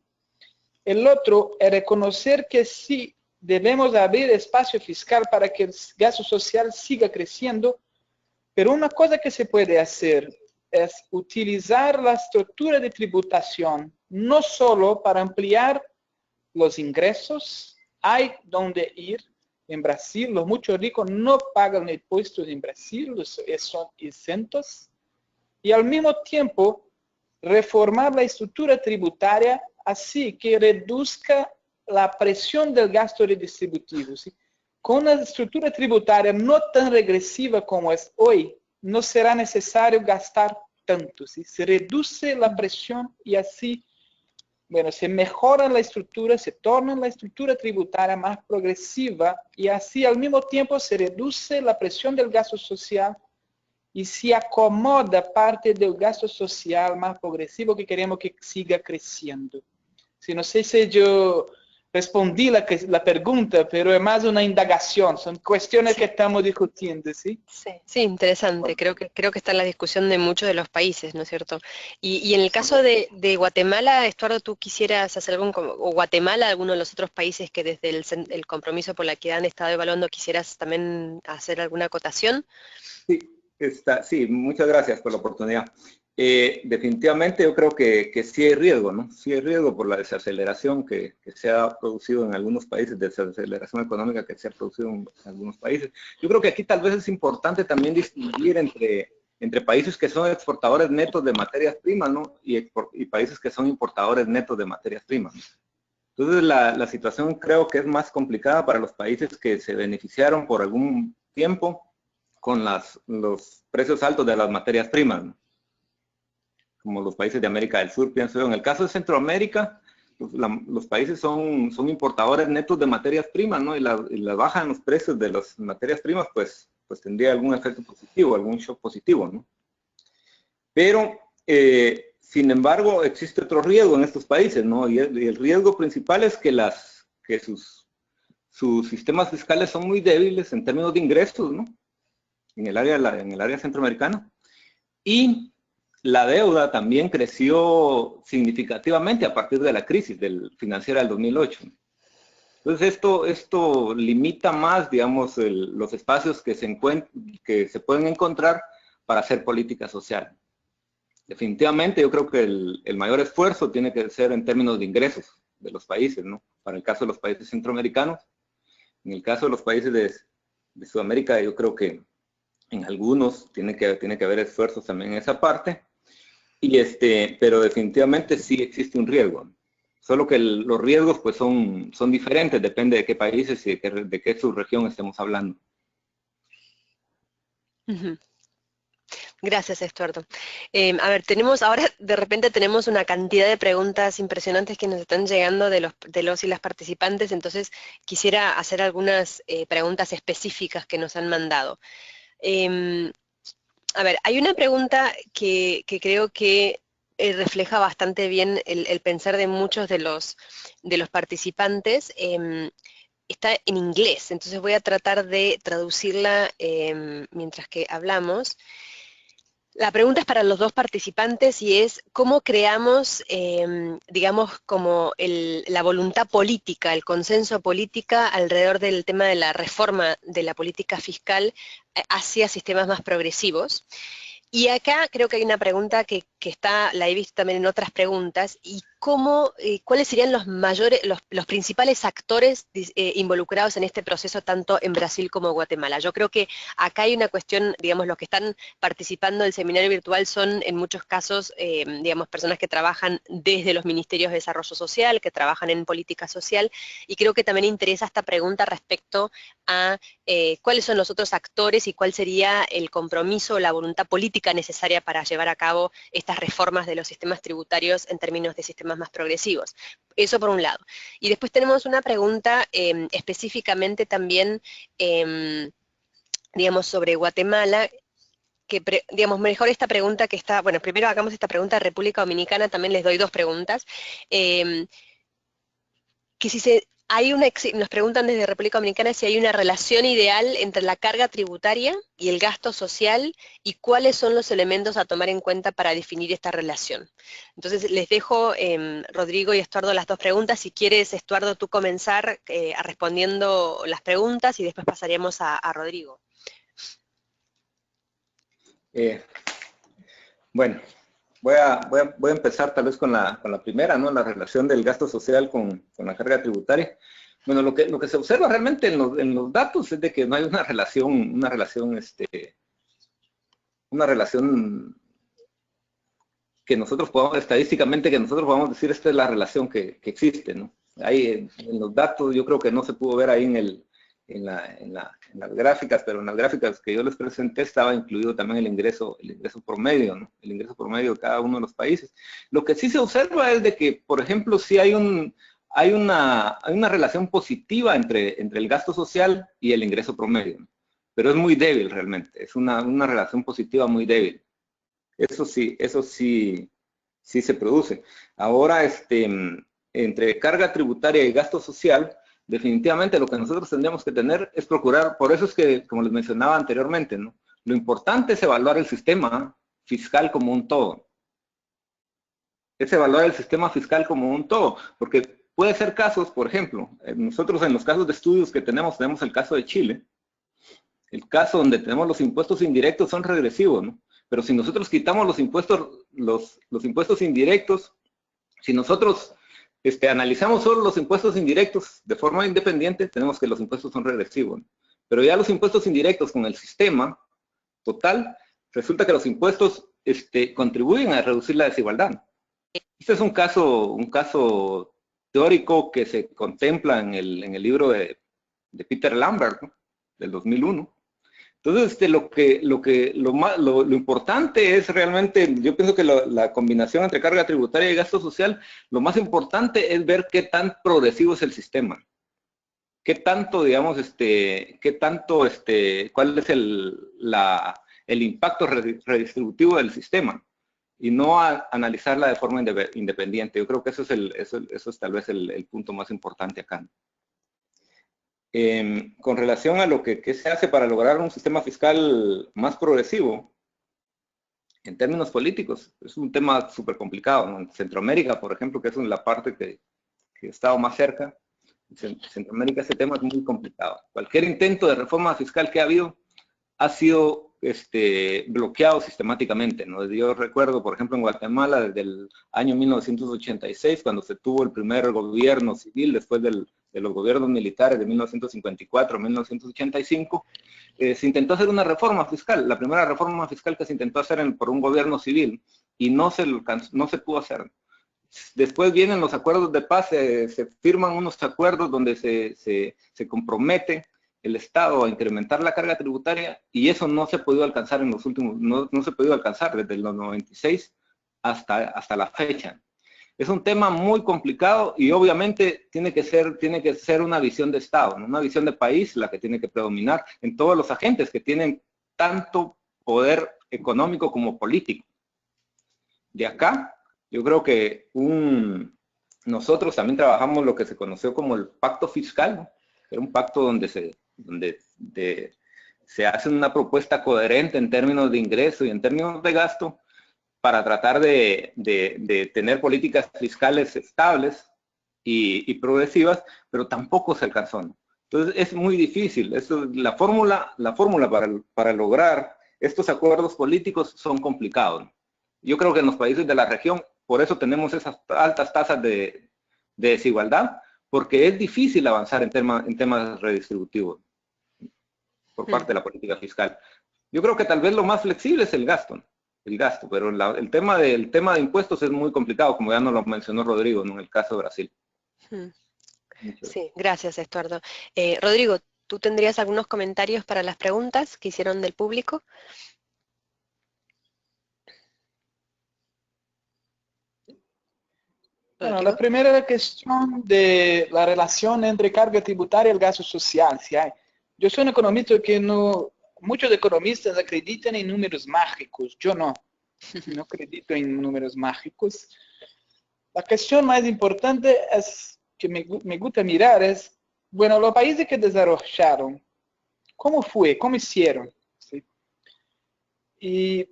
El otro es reconocer que sí debemos abrir espacio fiscal para que el gasto social siga creciendo, pero una cosa que se puede hacer es utilizar la estructura de tributación no solo para ampliar los ingresos, hay donde ir. En Brasil, los muchos ricos no pagan impuestos en Brasil, son exentos, y al mismo tiempo reformar la estructura tributaria así que reduzca la presión del gasto redistributivo. ¿Sí? Con una estructura tributaria no tan regresiva como es hoy, no será necesario gastar tanto. ¿Sí? Se reduce la presión y así, bueno, se mejora la estructura, se torna la estructura tributaria más progresiva y así al mismo tiempo se reduce la presión del gasto social y se acomoda parte del gasto social más progresivo que queremos que siga creciendo. Sí, no sé si yo respondí la pregunta, pero es más una indagación, son cuestiones que estamos discutiendo, ¿sí? Sí, interesante, creo que está en la discusión de muchos de los países, ¿no es cierto? Y en el caso de Guatemala, Estuardo, ¿tú quisieras hacer o Guatemala, alguno de los otros países que desde el compromiso por la equidad han estado evaluando, quisieras también hacer alguna acotación? Sí, sí, muchas gracias por la oportunidad. Definitivamente yo creo que sí hay riesgo, ¿no? Sí hay riesgo por la desaceleración que se ha producido en algunos países, desaceleración económica que se ha producido en algunos países. Yo creo que aquí tal vez es importante también distinguir entre países que son exportadores netos de materias primas, ¿no? Y países que son importadores netos de materias primas, ¿no? Entonces la situación creo que es más complicada para los países que se beneficiaron por algún tiempo con los precios altos de las materias primas, ¿no? Como los países de América del Sur, pienso yo. En el caso de Centroamérica, los países son importadores netos de materias primas, ¿no? Y la baja en los precios de las materias primas, pues tendría algún efecto positivo, algún shock positivo, ¿no? Pero, sin embargo, existe otro riesgo en estos países, ¿no? Y el riesgo principal es que sus sistemas fiscales son muy débiles en términos de ingresos, ¿no? En el área centroamericana. Y la deuda también creció significativamente a partir de la crisis financiera del 2008. Entonces esto limita más, digamos, los espacios que se pueden encontrar para hacer política social. Definitivamente yo creo que el mayor esfuerzo tiene que ser en términos de ingresos de los países, ¿no? Para el caso de los países centroamericanos. En el caso de los países de Sudamérica, yo creo que en algunos tiene que haber esfuerzos también en esa parte. Pero definitivamente sí existe un riesgo. Solo que los riesgos pues son diferentes, depende de qué países y de qué subregión estemos hablando. Gracias, Estuardo. A ver, ahora de repente tenemos una cantidad de preguntas impresionantes que nos están llegando de los y las participantes, entonces quisiera hacer algunas preguntas específicas que nos han mandado. A ver, hay una pregunta que creo que refleja bastante bien el pensar de muchos de los participantes. Está en inglés, entonces voy a tratar de traducirla mientras que hablamos. La pregunta es para los dos participantes y es ¿cómo creamos, digamos, como la voluntad política, el consenso política alrededor del tema de la reforma de la política fiscal hacia sistemas más progresivos? Y acá creo que hay una pregunta que la he visto también en otras preguntas, y cuáles serían los principales actores involucrados en este proceso, tanto en Brasil como en Guatemala. Yo creo que acá hay una cuestión, digamos, los que están participando del seminario virtual son en muchos casos, digamos, personas que trabajan desde los ministerios de desarrollo social, que trabajan en política social, y creo que también interesa esta pregunta respecto a cuáles son los otros actores y cuál sería el compromiso o la voluntad política necesaria para llevar a cabo estas reformas de los sistemas tributarios en términos de sistemas más progresivos. Eso por un lado. Y después tenemos una pregunta específicamente también, digamos, sobre Guatemala, que, digamos, mejor esta pregunta que está, bueno, primero hagamos esta pregunta de República Dominicana, también les doy dos preguntas. Que si nos preguntan desde República Dominicana si hay una relación ideal entre la carga tributaria y el gasto social y cuáles son los elementos a tomar en cuenta para definir esta relación. Entonces les dejo, Rodrigo y Estuardo, las dos preguntas. Si quieres, Estuardo, tú comenzar respondiendo las preguntas y después pasaríamos a Rodrigo. Bueno, voy a empezar tal vez con la primera, ¿no? La relación del gasto social con la carga tributaria. Bueno, lo que se observa realmente en los datos es de que no hay una relación que nosotros podamos, estadísticamente, que nosotros podamos decir esta es la relación que existe, ¿no? Ahí en los datos yo creo que no se pudo ver ahí en las gráficas, pero en las gráficas que yo les presenté estaba incluido también el ingreso promedio, ¿no? El ingreso promedio de cada uno de los países. Lo que sí se observa es de que, por ejemplo, sí hay una relación positiva entre el gasto social y el ingreso promedio, ¿no? Pero es muy débil realmente, es una relación positiva muy débil. Eso sí se produce. Ahora, entre carga tributaria y gasto social, definitivamente lo que nosotros tendríamos que tener es procurar, por eso es que, como les mencionaba anteriormente, ¿no? Lo importante es evaluar el sistema fiscal como un todo. Es evaluar el sistema fiscal como un todo, porque puede ser casos, por ejemplo, nosotros en los casos de estudios que tenemos el caso de Chile, el caso donde tenemos los impuestos indirectos son regresivos, ¿no? Pero si nosotros quitamos los impuestos indirectos, si nosotros analizamos solo los impuestos indirectos de forma independiente, tenemos que los impuestos son regresivos, ¿no? Pero ya los impuestos indirectos con el sistema total, resulta que los impuestos contribuyen a reducir la desigualdad. Este es un caso teórico que se contempla en el libro de Peter Lambert, ¿no? Del 2001. Entonces, lo importante es realmente, yo pienso que la combinación entre carga tributaria y gasto social, lo más importante es ver qué tan progresivo es el sistema. Qué tanto, digamos, cuál es el impacto redistributivo del sistema. Y no analizarla de forma independiente. Yo creo que eso es tal vez el punto más importante acá. Con relación a lo que se hace para lograr un sistema fiscal más progresivo, en términos políticos, es un tema súper complicado, ¿no? En Centroamérica, por ejemplo, que es la parte que he estado más cerca, en Centroamérica ese tema es muy complicado. Cualquier intento de reforma fiscal que ha habido ha sido bloqueado sistematamente, ¿no? Yo recuerdo, por ejemplo, en Guatemala, desde el año 1986, cuando se tuvo el primer gobierno civil, después de los gobiernos militares de 1954 a 1985, se intentó hacer una reforma fiscal, la primera reforma fiscal que se intentó hacer por un gobierno civil, y no se pudo hacer. Después vienen los acuerdos de paz, se firman unos acuerdos donde se compromete el Estado a incrementar la carga tributaria, y eso no se ha podido alcanzar en los últimos, no se ha podido alcanzar desde los 96 hasta la fecha. Es un tema muy complicado y obviamente tiene que ser una visión de Estado, ¿no? Una visión de país la que tiene que predominar en todos los agentes que tienen tanto poder económico como político. De acá, yo creo que nosotros también trabajamos lo que se conoció como el pacto fiscal, ¿no? Era un pacto donde se hace una propuesta coherente en términos de ingreso y en términos de gasto para tratar de tener políticas fiscales estables y progresivas, pero tampoco se alcanzó, ¿no? Entonces es muy difícil. La fórmula para lograr estos acuerdos políticos son complicados, ¿no? Yo creo que en los países de la región Por eso tenemos esas altas tasas de desigualdad, porque es difícil avanzar en temas redistributivos por parte de la política fiscal. Yo creo que tal vez lo más flexible es el gasto, pero el tema de impuestos es muy complicado, como ya nos lo mencionó Rodrigo, ¿no? En el caso de Brasil. Sí, gracias, Estuardo. Rodrigo, ¿tú tendrías algunos comentarios para las preguntas que hicieron del público? Bueno, la primera es la cuestión de la relación entre carga tributaria y el gasto social. Si hay. Yo soy un economista que no, muchos economistas acreditan en números mágicos, yo no acredito en números mágicos. La cuestión más importante es, que me gusta mirar es, bueno, los países que desarrollaron, ¿cómo fue? ¿Cómo hicieron? ¿Sí? Y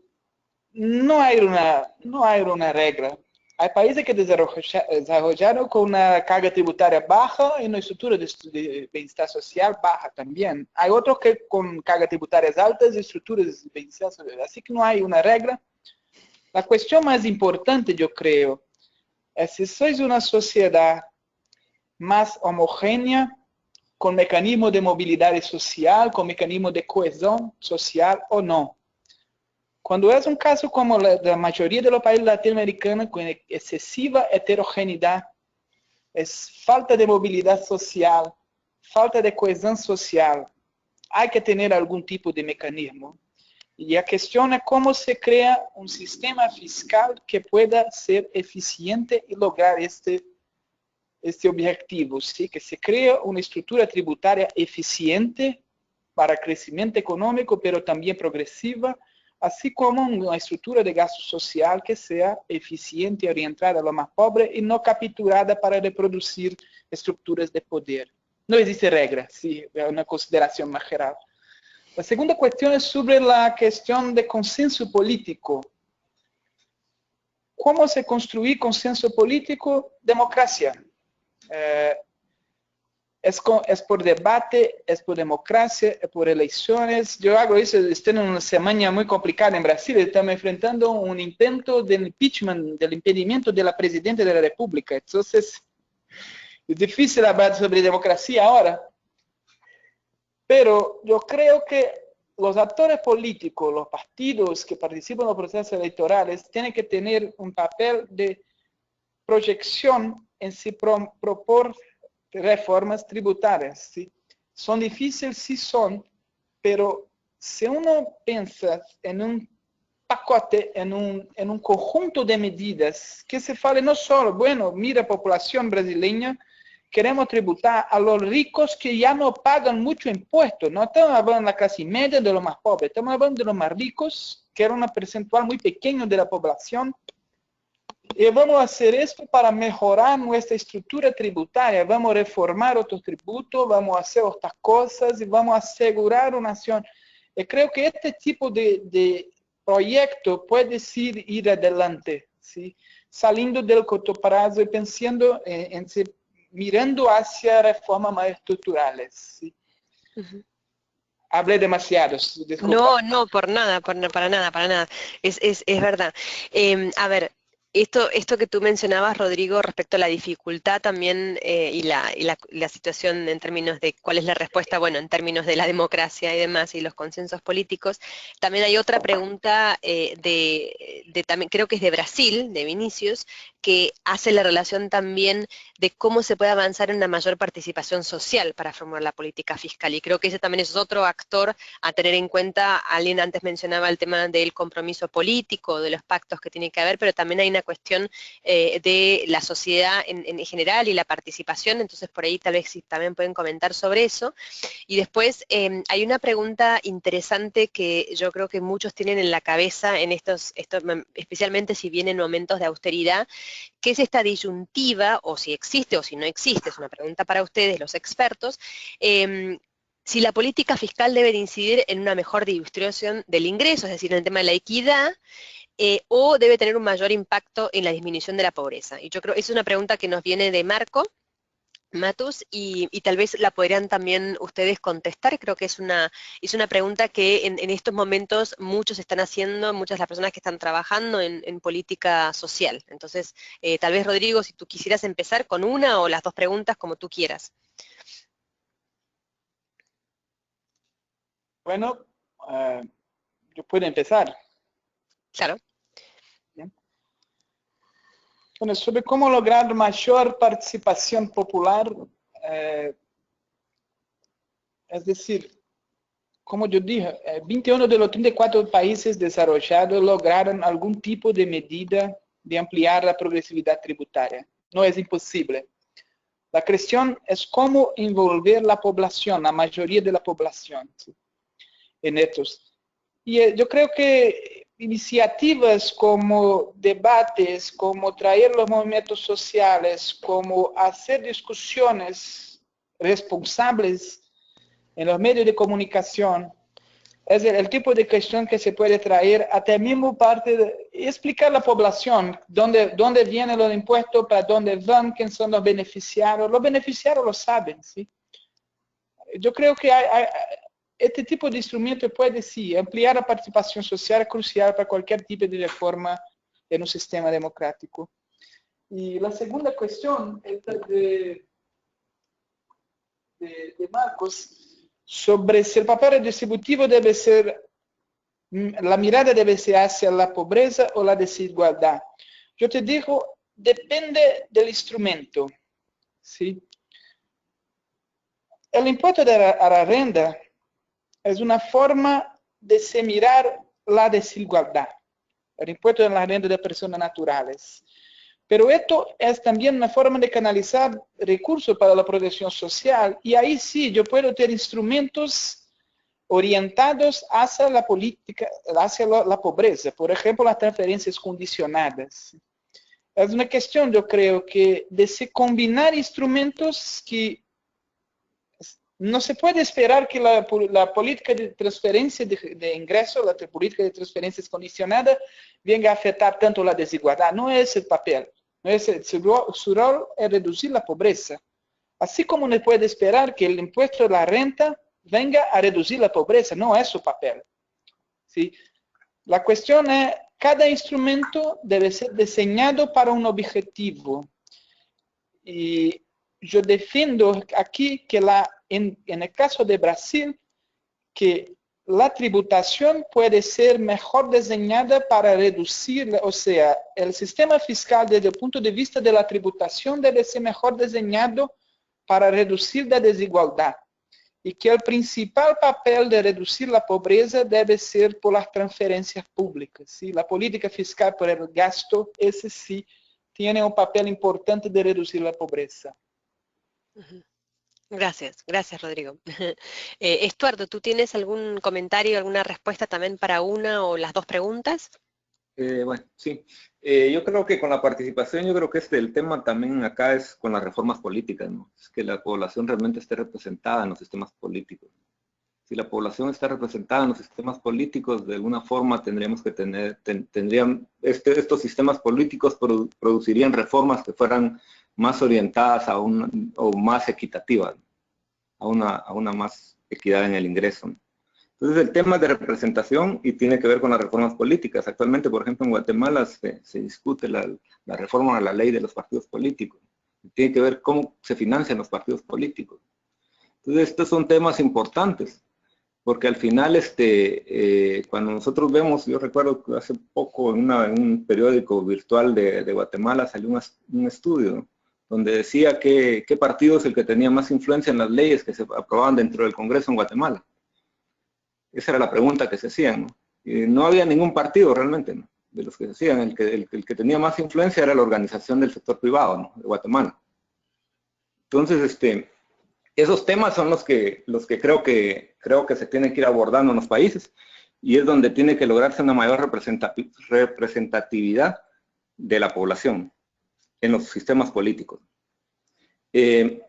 no hay una regla. Hay países que desarrollaron con una carga tributaria baja y una estructura de bienestar social baja también. Hay otros que con cargas tributarias altas y estructuras de bienestar social. Así que no hay una regla. La cuestión más importante, yo creo, es si sois una sociedad más homogénea, con mecanismos de movilidad social, con mecanismos de cohesión social o no. Cuando es un caso como la mayoría de los países latinoamericanos con excesiva heterogeneidad, es falta de movilidad social, falta de cohesión social, hay que tener algún tipo de mecanismo. Y la cuestión es cómo se crea un sistema fiscal que pueda ser eficiente y lograr este objetivo, ¿sí? Que se crea una estructura tributaria eficiente para crecimiento económico, pero también progresiva, así como una estructura de gasto social que sea eficiente y orientada a lo más pobre y no capturada para reproducir estructuras de poder. No existe regla, sí, es una consideración más general. La segunda cuestión es sobre la cuestión de consenso político. ¿Cómo se construye consenso político? Democracia. Es por debate, es por democracia, es por elecciones. Yo hago eso, estoy en una semana muy complicada en Brasil, estamos enfrentando un intento del impeachment, del impedimento de la Presidenta de la República. Entonces, es difícil hablar sobre democracia ahora, pero yo creo que los actores políticos, los partidos que participan en los procesos electorales, tienen que tener un papel de proyección en si propor reformas tributarias. ¿Sí? Son difíciles, sí son, pero si uno piensa en un pacote, en un conjunto de medidas que se fale no solo, bueno, mira, población brasileña, queremos tributar a los ricos que ya no pagan mucho impuesto. No estamos hablando de la clase media, de los más pobres, estamos hablando de los más ricos, que era un percentual muy pequeño de la población. Y vamos a hacer esto para mejorar nuestra estructura tributaria, vamos a reformar otros tributos, vamos a hacer otras cosas y vamos a asegurar una nación. Y creo que este tipo de proyecto puede ir adelante, ¿sí? Saliendo del corto plazo y pensando mirando hacia reformas más estructurales. ¿Sí? Hablé demasiado, disculpa. No, por nada, para nada. Es verdad. A ver, esto que tú mencionabas, Rodrigo, respecto a la dificultad también y la situación en términos de cuál es la respuesta, bueno, en términos de la democracia y demás y los consensos políticos, también hay otra pregunta también creo que es de Brasil, de Vinicius, que hace la relación también de cómo se puede avanzar en una mayor participación social para formular la política fiscal. Y creo que ese también es otro actor a tener en cuenta. Alguien antes mencionaba el tema del compromiso político, de los pactos que tiene que haber, pero también hay una cuestión de la sociedad en general y la participación, entonces por ahí tal vez sí, también pueden comentar sobre eso. Y después hay una pregunta interesante que yo creo que muchos tienen en la cabeza en especialmente si vienen momentos de austeridad, ¿qué es esta disyuntiva, o si existe o si no existe? Es una pregunta para ustedes, los expertos. Si la política fiscal debe de incidir en una mejor distribución del ingreso, es decir, en el tema de la equidad, o debe tener un mayor impacto en la disminución de la pobreza. Y yo creo que esa es una pregunta que nos viene de Marco, Matus, y tal vez la podrían también ustedes contestar. Creo que es una pregunta que en estos momentos muchos están haciendo, muchas de las personas que están trabajando en política social. Entonces, tal vez Rodrigo, si tú quisieras empezar con una o las dos preguntas, como tú quieras. Bueno, yo puedo empezar. Claro. Bien. Bueno, sobre cómo lograr mayor participación popular, es decir, como yo dije, 21 de los 34 países desarrollados lograron algún tipo de medida de ampliar la progresividad tributaria. No es imposible. La cuestión es cómo envolver la población, la mayoría de la población, ¿sí?, en estos. Y yo creo que iniciativas como debates, como traer los movimientos sociales, como hacer discusiones responsables en los medios de comunicación, es el tipo de cuestión que se puede traer hasta mismo parte de explicar a la población dónde vienen los impuestos, para dónde van, quiénes son los beneficiarios. Los beneficiarios lo saben, ¿sí? Yo creo que este tipo de instrumento puede, sí, ampliar la participación social, crucial para cualquier tipo de reforma en un sistema democrático. Y la segunda cuestión es de Marcos, sobre si el papel redistributivo debe ser, la mirada debe ser hacia la pobreza o la desigualdad. Yo te digo, depende del instrumento, ¿sí? El impuesto a la renta es una forma de se mirar la desigualdad, el impuesto a la renta de personas naturales. Pero esto es también una forma de canalizar recursos para la protección social, y ahí sí yo puedo tener instrumentos orientados hacia la política, hacia la pobreza, por ejemplo, las transferencias condicionadas. Es una cuestión, yo creo, que de se combinar instrumentos que no se puede esperar que la política de transferencia de ingreso, la política de transferencias condicionada, venga a afectar tanto la desigualdad. No es el papel. No es su rol es reducir la pobreza. Así como no puede esperar que el impuesto de la renta venga a reducir la pobreza. No es su papel. ¿Sí? La cuestión es, cada instrumento debe ser diseñado para un objetivo. Y yo defiendo aquí que en el caso de Brasil, que la tributación puede ser mejor diseñada para reducir, o sea, el sistema fiscal desde el punto de vista de la tributación debe ser mejor diseñado para reducir la desigualdad. Y que el principal papel de reducir la pobreza debe ser por las transferencias públicas, ¿sí? La política fiscal por el gasto, ese sí tiene un papel importante de reducir la pobreza. Gracias, gracias Rodrigo. Estuardo, ¿tú tienes algún comentario, alguna respuesta también para una o las dos preguntas? Bueno, sí. Yo creo que con la participación, yo creo que el tema también acá es con las reformas políticas, ¿no? Es que la población realmente esté representada en los sistemas políticos. Si la población está representada en los sistemas políticos, de alguna forma tendríamos que tener, estos sistemas políticos producirían reformas que fueran más orientadas o más equitativas, a una más equidad en el ingreso, ¿no? Entonces el tema de representación y tiene que ver con las reformas políticas. Actualmente, por ejemplo, en Guatemala se discute la reforma a la ley de los partidos políticos. Tiene que ver cómo se financian los partidos políticos. Entonces estos son temas importantes, porque al final cuando nosotros vemos, yo recuerdo que hace poco en un periódico virtual de Guatemala salió un estudio, ¿no?, donde decía qué partido es el que tenía más influencia en las leyes que se aprobaban dentro del Congreso en Guatemala. Esa era la pregunta que se hacían, ¿no? Y no había ningún partido realmente, ¿no?, de los que se hacían. El que tenía más influencia era la organización del sector privado, ¿no?, de Guatemala. Entonces, esos temas son los que creo que se tienen que ir abordando en los países, y es donde tiene que lograrse una mayor representatividad de la población en los sistemas políticos.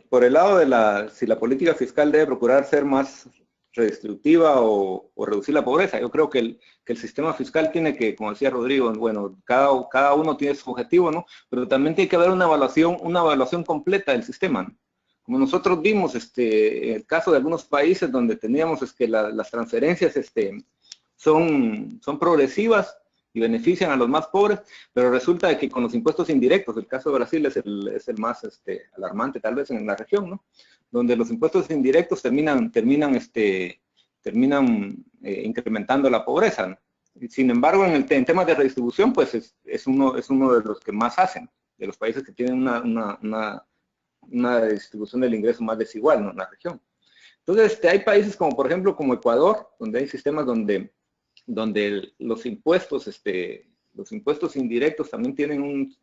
Por el lado de si la política fiscal debe procurar ser más redistributiva o reducir la pobreza, yo creo que el sistema fiscal tiene que, como decía Rodrigo, bueno, cada uno tiene su objetivo, ¿no?, pero también tiene que haber una evaluación completa del sistema, ¿no? como nosotros vimos el caso de algunos países donde teníamos que las transferencias son progresivas y benefician a los más pobres, pero resulta de que con los impuestos indirectos, el caso de Brasil es el más alarmante tal vez en la región, ¿no? Donde los impuestos indirectos terminan incrementando la pobreza, ¿no? Sin embargo, en temas de redistribución, pues es uno de los que más hacen, de los países que tienen una distribución del ingreso más desigual, ¿no? En la región. Entonces, hay países como, por ejemplo, como Ecuador, donde hay sistemas donde los impuestos indirectos también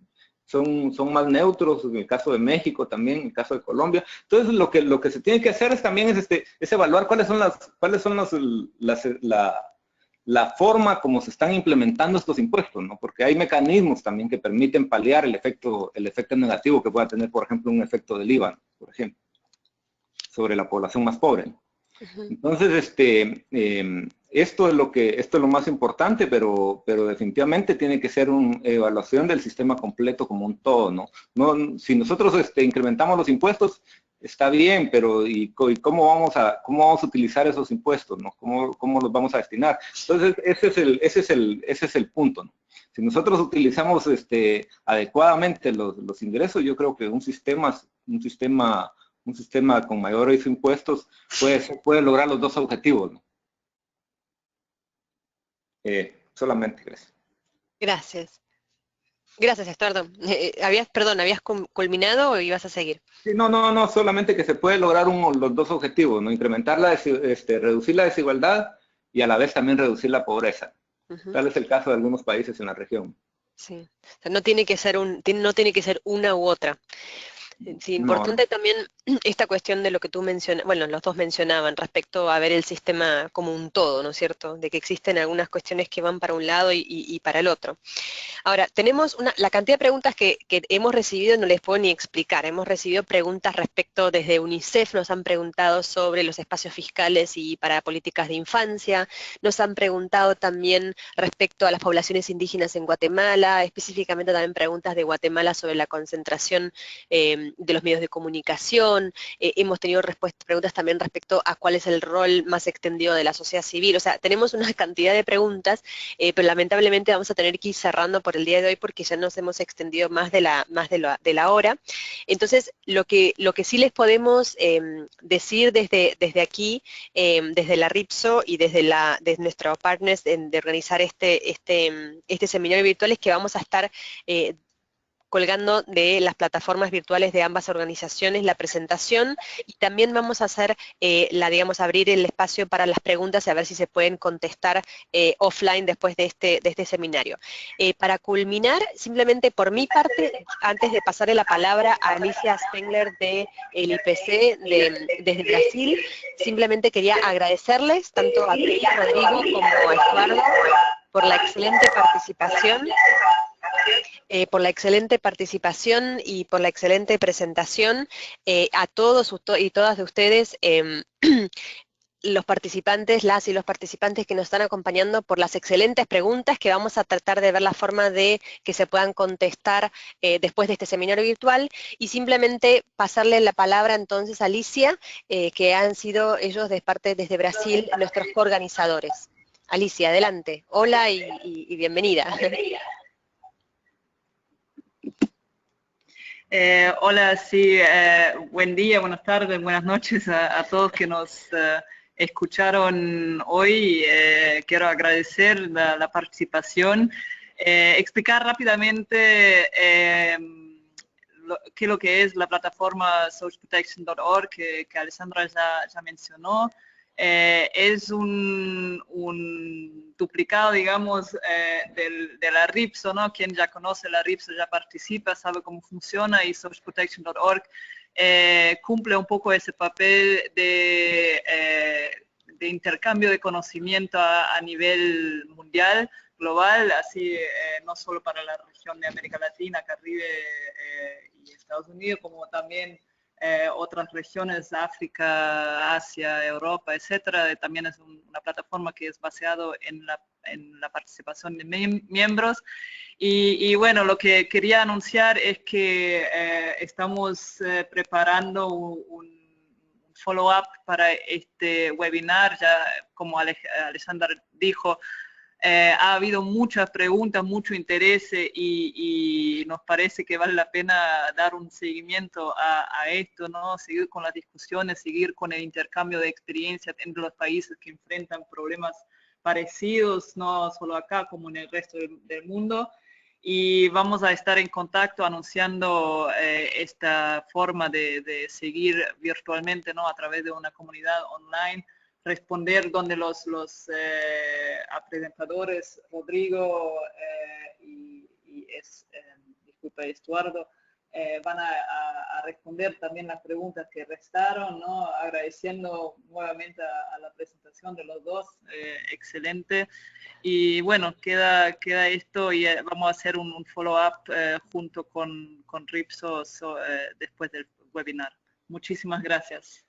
son más neutros, en el caso de México también, en el caso de Colombia. Entonces, lo que se tiene que hacer también es evaluar cuáles son la forma como se están implementando estos impuestos, ¿no? Porque hay mecanismos también que permiten paliar el efecto negativo que pueda tener, por ejemplo, un efecto del IVA, por ejemplo, sobre la población más pobre, ¿no? Entonces, esto es lo más importante, pero definitivamente tiene que ser una evaluación del sistema completo como un todo, ¿no? Si nosotros incrementamos los impuestos, está bien, pero ¿y cómo vamos a utilizar esos impuestos, ¿no? ¿Cómo los vamos a destinar? Entonces, ese es el punto, ¿no? Si nosotros utilizamos adecuadamente los ingresos, yo creo que un sistema con mayores impuestos puede lograr los dos objetivos, ¿no? Solamente, gracias. Gracias. Gracias, Estuardo. ¿Habías culminado o ibas a seguir? Sí, no, solamente que se puede lograr los dos objetivos, ¿no? Incrementar reducir la desigualdad y a la vez también reducir la pobreza. Tal es el caso de algunos países en la región. Sí. O sea, no tiene que ser una u otra. Sí, importante también esta cuestión de lo que tú mencionas, bueno, los dos mencionaban respecto a ver el sistema como un todo, ¿no es cierto? De que existen algunas cuestiones que van para un lado y para el otro. Ahora, tenemos la cantidad de preguntas que hemos recibido, no les puedo ni explicar. Hemos recibido preguntas respecto, desde UNICEF nos han preguntado sobre los espacios fiscales y para políticas de infancia, nos han preguntado también respecto a las poblaciones indígenas en Guatemala, específicamente también preguntas de Guatemala sobre la concentración de los medios de comunicación, hemos tenido preguntas también respecto a cuál es el rol más extendido de la sociedad civil. O sea, tenemos una cantidad de preguntas, pero lamentablemente vamos a tener que ir cerrando por el día de hoy porque ya nos hemos extendido más de la hora. Entonces, lo que sí les podemos decir desde aquí, desde la RIPSO y desde nuestros partners de organizar este seminario virtual, es que vamos a estar colgando de las plataformas virtuales de ambas organizaciones la presentación, y también vamos a hacer abrir el espacio para las preguntas y a ver si se pueden contestar offline después de este seminario. Para culminar, simplemente por mi parte, antes de pasarle la palabra a Alicia Spengler del IPC desde Brasil, simplemente quería agradecerles tanto a ti, Rodrigo, como a Estuardo por la excelente participación. Y por la excelente presentación, a todos y todas de ustedes, los participantes, las y los participantes que nos están acompañando, por las excelentes preguntas que vamos a tratar de ver la forma de que se puedan contestar después de este seminario virtual, y simplemente pasarle la palabra entonces a Alicia, que han sido ellos desde Brasil nuestros coorganizadores. Alicia, adelante. Hola y bienvenida. Hola, sí, buen día, buenas tardes, buenas noches a todos que nos escucharon hoy. Quiero agradecer la participación. Explicar rápidamente qué es lo que es la plataforma socialprotection.org que Alessandra ya mencionó. Es un duplicado, digamos, de la RIPSO, ¿no? Quien ya conoce la RIPSO ya participa, sabe cómo funciona, y socialprotection.org cumple un poco ese papel de intercambio de conocimiento a nivel mundial, global, así no solo para la región de América Latina, Caribe y Estados Unidos, como también otras regiones, África, Asia, Europa, etcétera. También es una plataforma que es basada en la participación de miembros. Y bueno, lo que quería anunciar es que estamos preparando un follow-up para este webinar. Ya como Alessandra dijo, ha habido muchas preguntas, mucho interés y nos parece que vale la pena dar un seguimiento a esto, ¿no? Seguir con las discusiones, seguir con el intercambio de experiencias entre los países que enfrentan problemas parecidos, no solo acá como en el resto del mundo. Y vamos a estar en contacto anunciando esta forma de seguir virtualmente, ¿no? A través de una comunidad online, responder donde los presentadores, Rodrigo disculpa, Estuardo, van a responder también las preguntas que restaron, ¿no? Agradeciendo nuevamente a la presentación de los dos, excelente. Y bueno, queda esto y vamos a hacer un follow-up junto con Ripso después del webinar. Muchísimas gracias.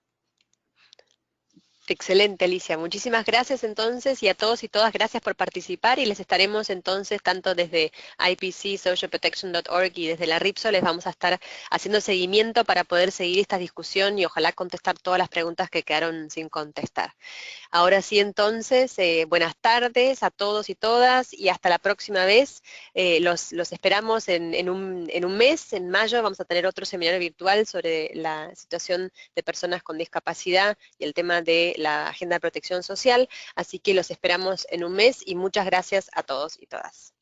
Excelente, Alicia. Muchísimas gracias entonces, y a todos y todas gracias por participar, y les estaremos entonces, tanto desde ipcsocialprotection.org y desde la Ripso, les vamos a estar haciendo seguimiento para poder seguir esta discusión y ojalá contestar todas las preguntas que quedaron sin contestar. Ahora sí, entonces, buenas tardes a todos y todas, y hasta la próxima vez. Los esperamos en un mes, en mayo, vamos a tener otro seminario virtual sobre la situación de personas con discapacidad y el tema de la Agenda de Protección Social, así que los esperamos en un mes y muchas gracias a todos y todas.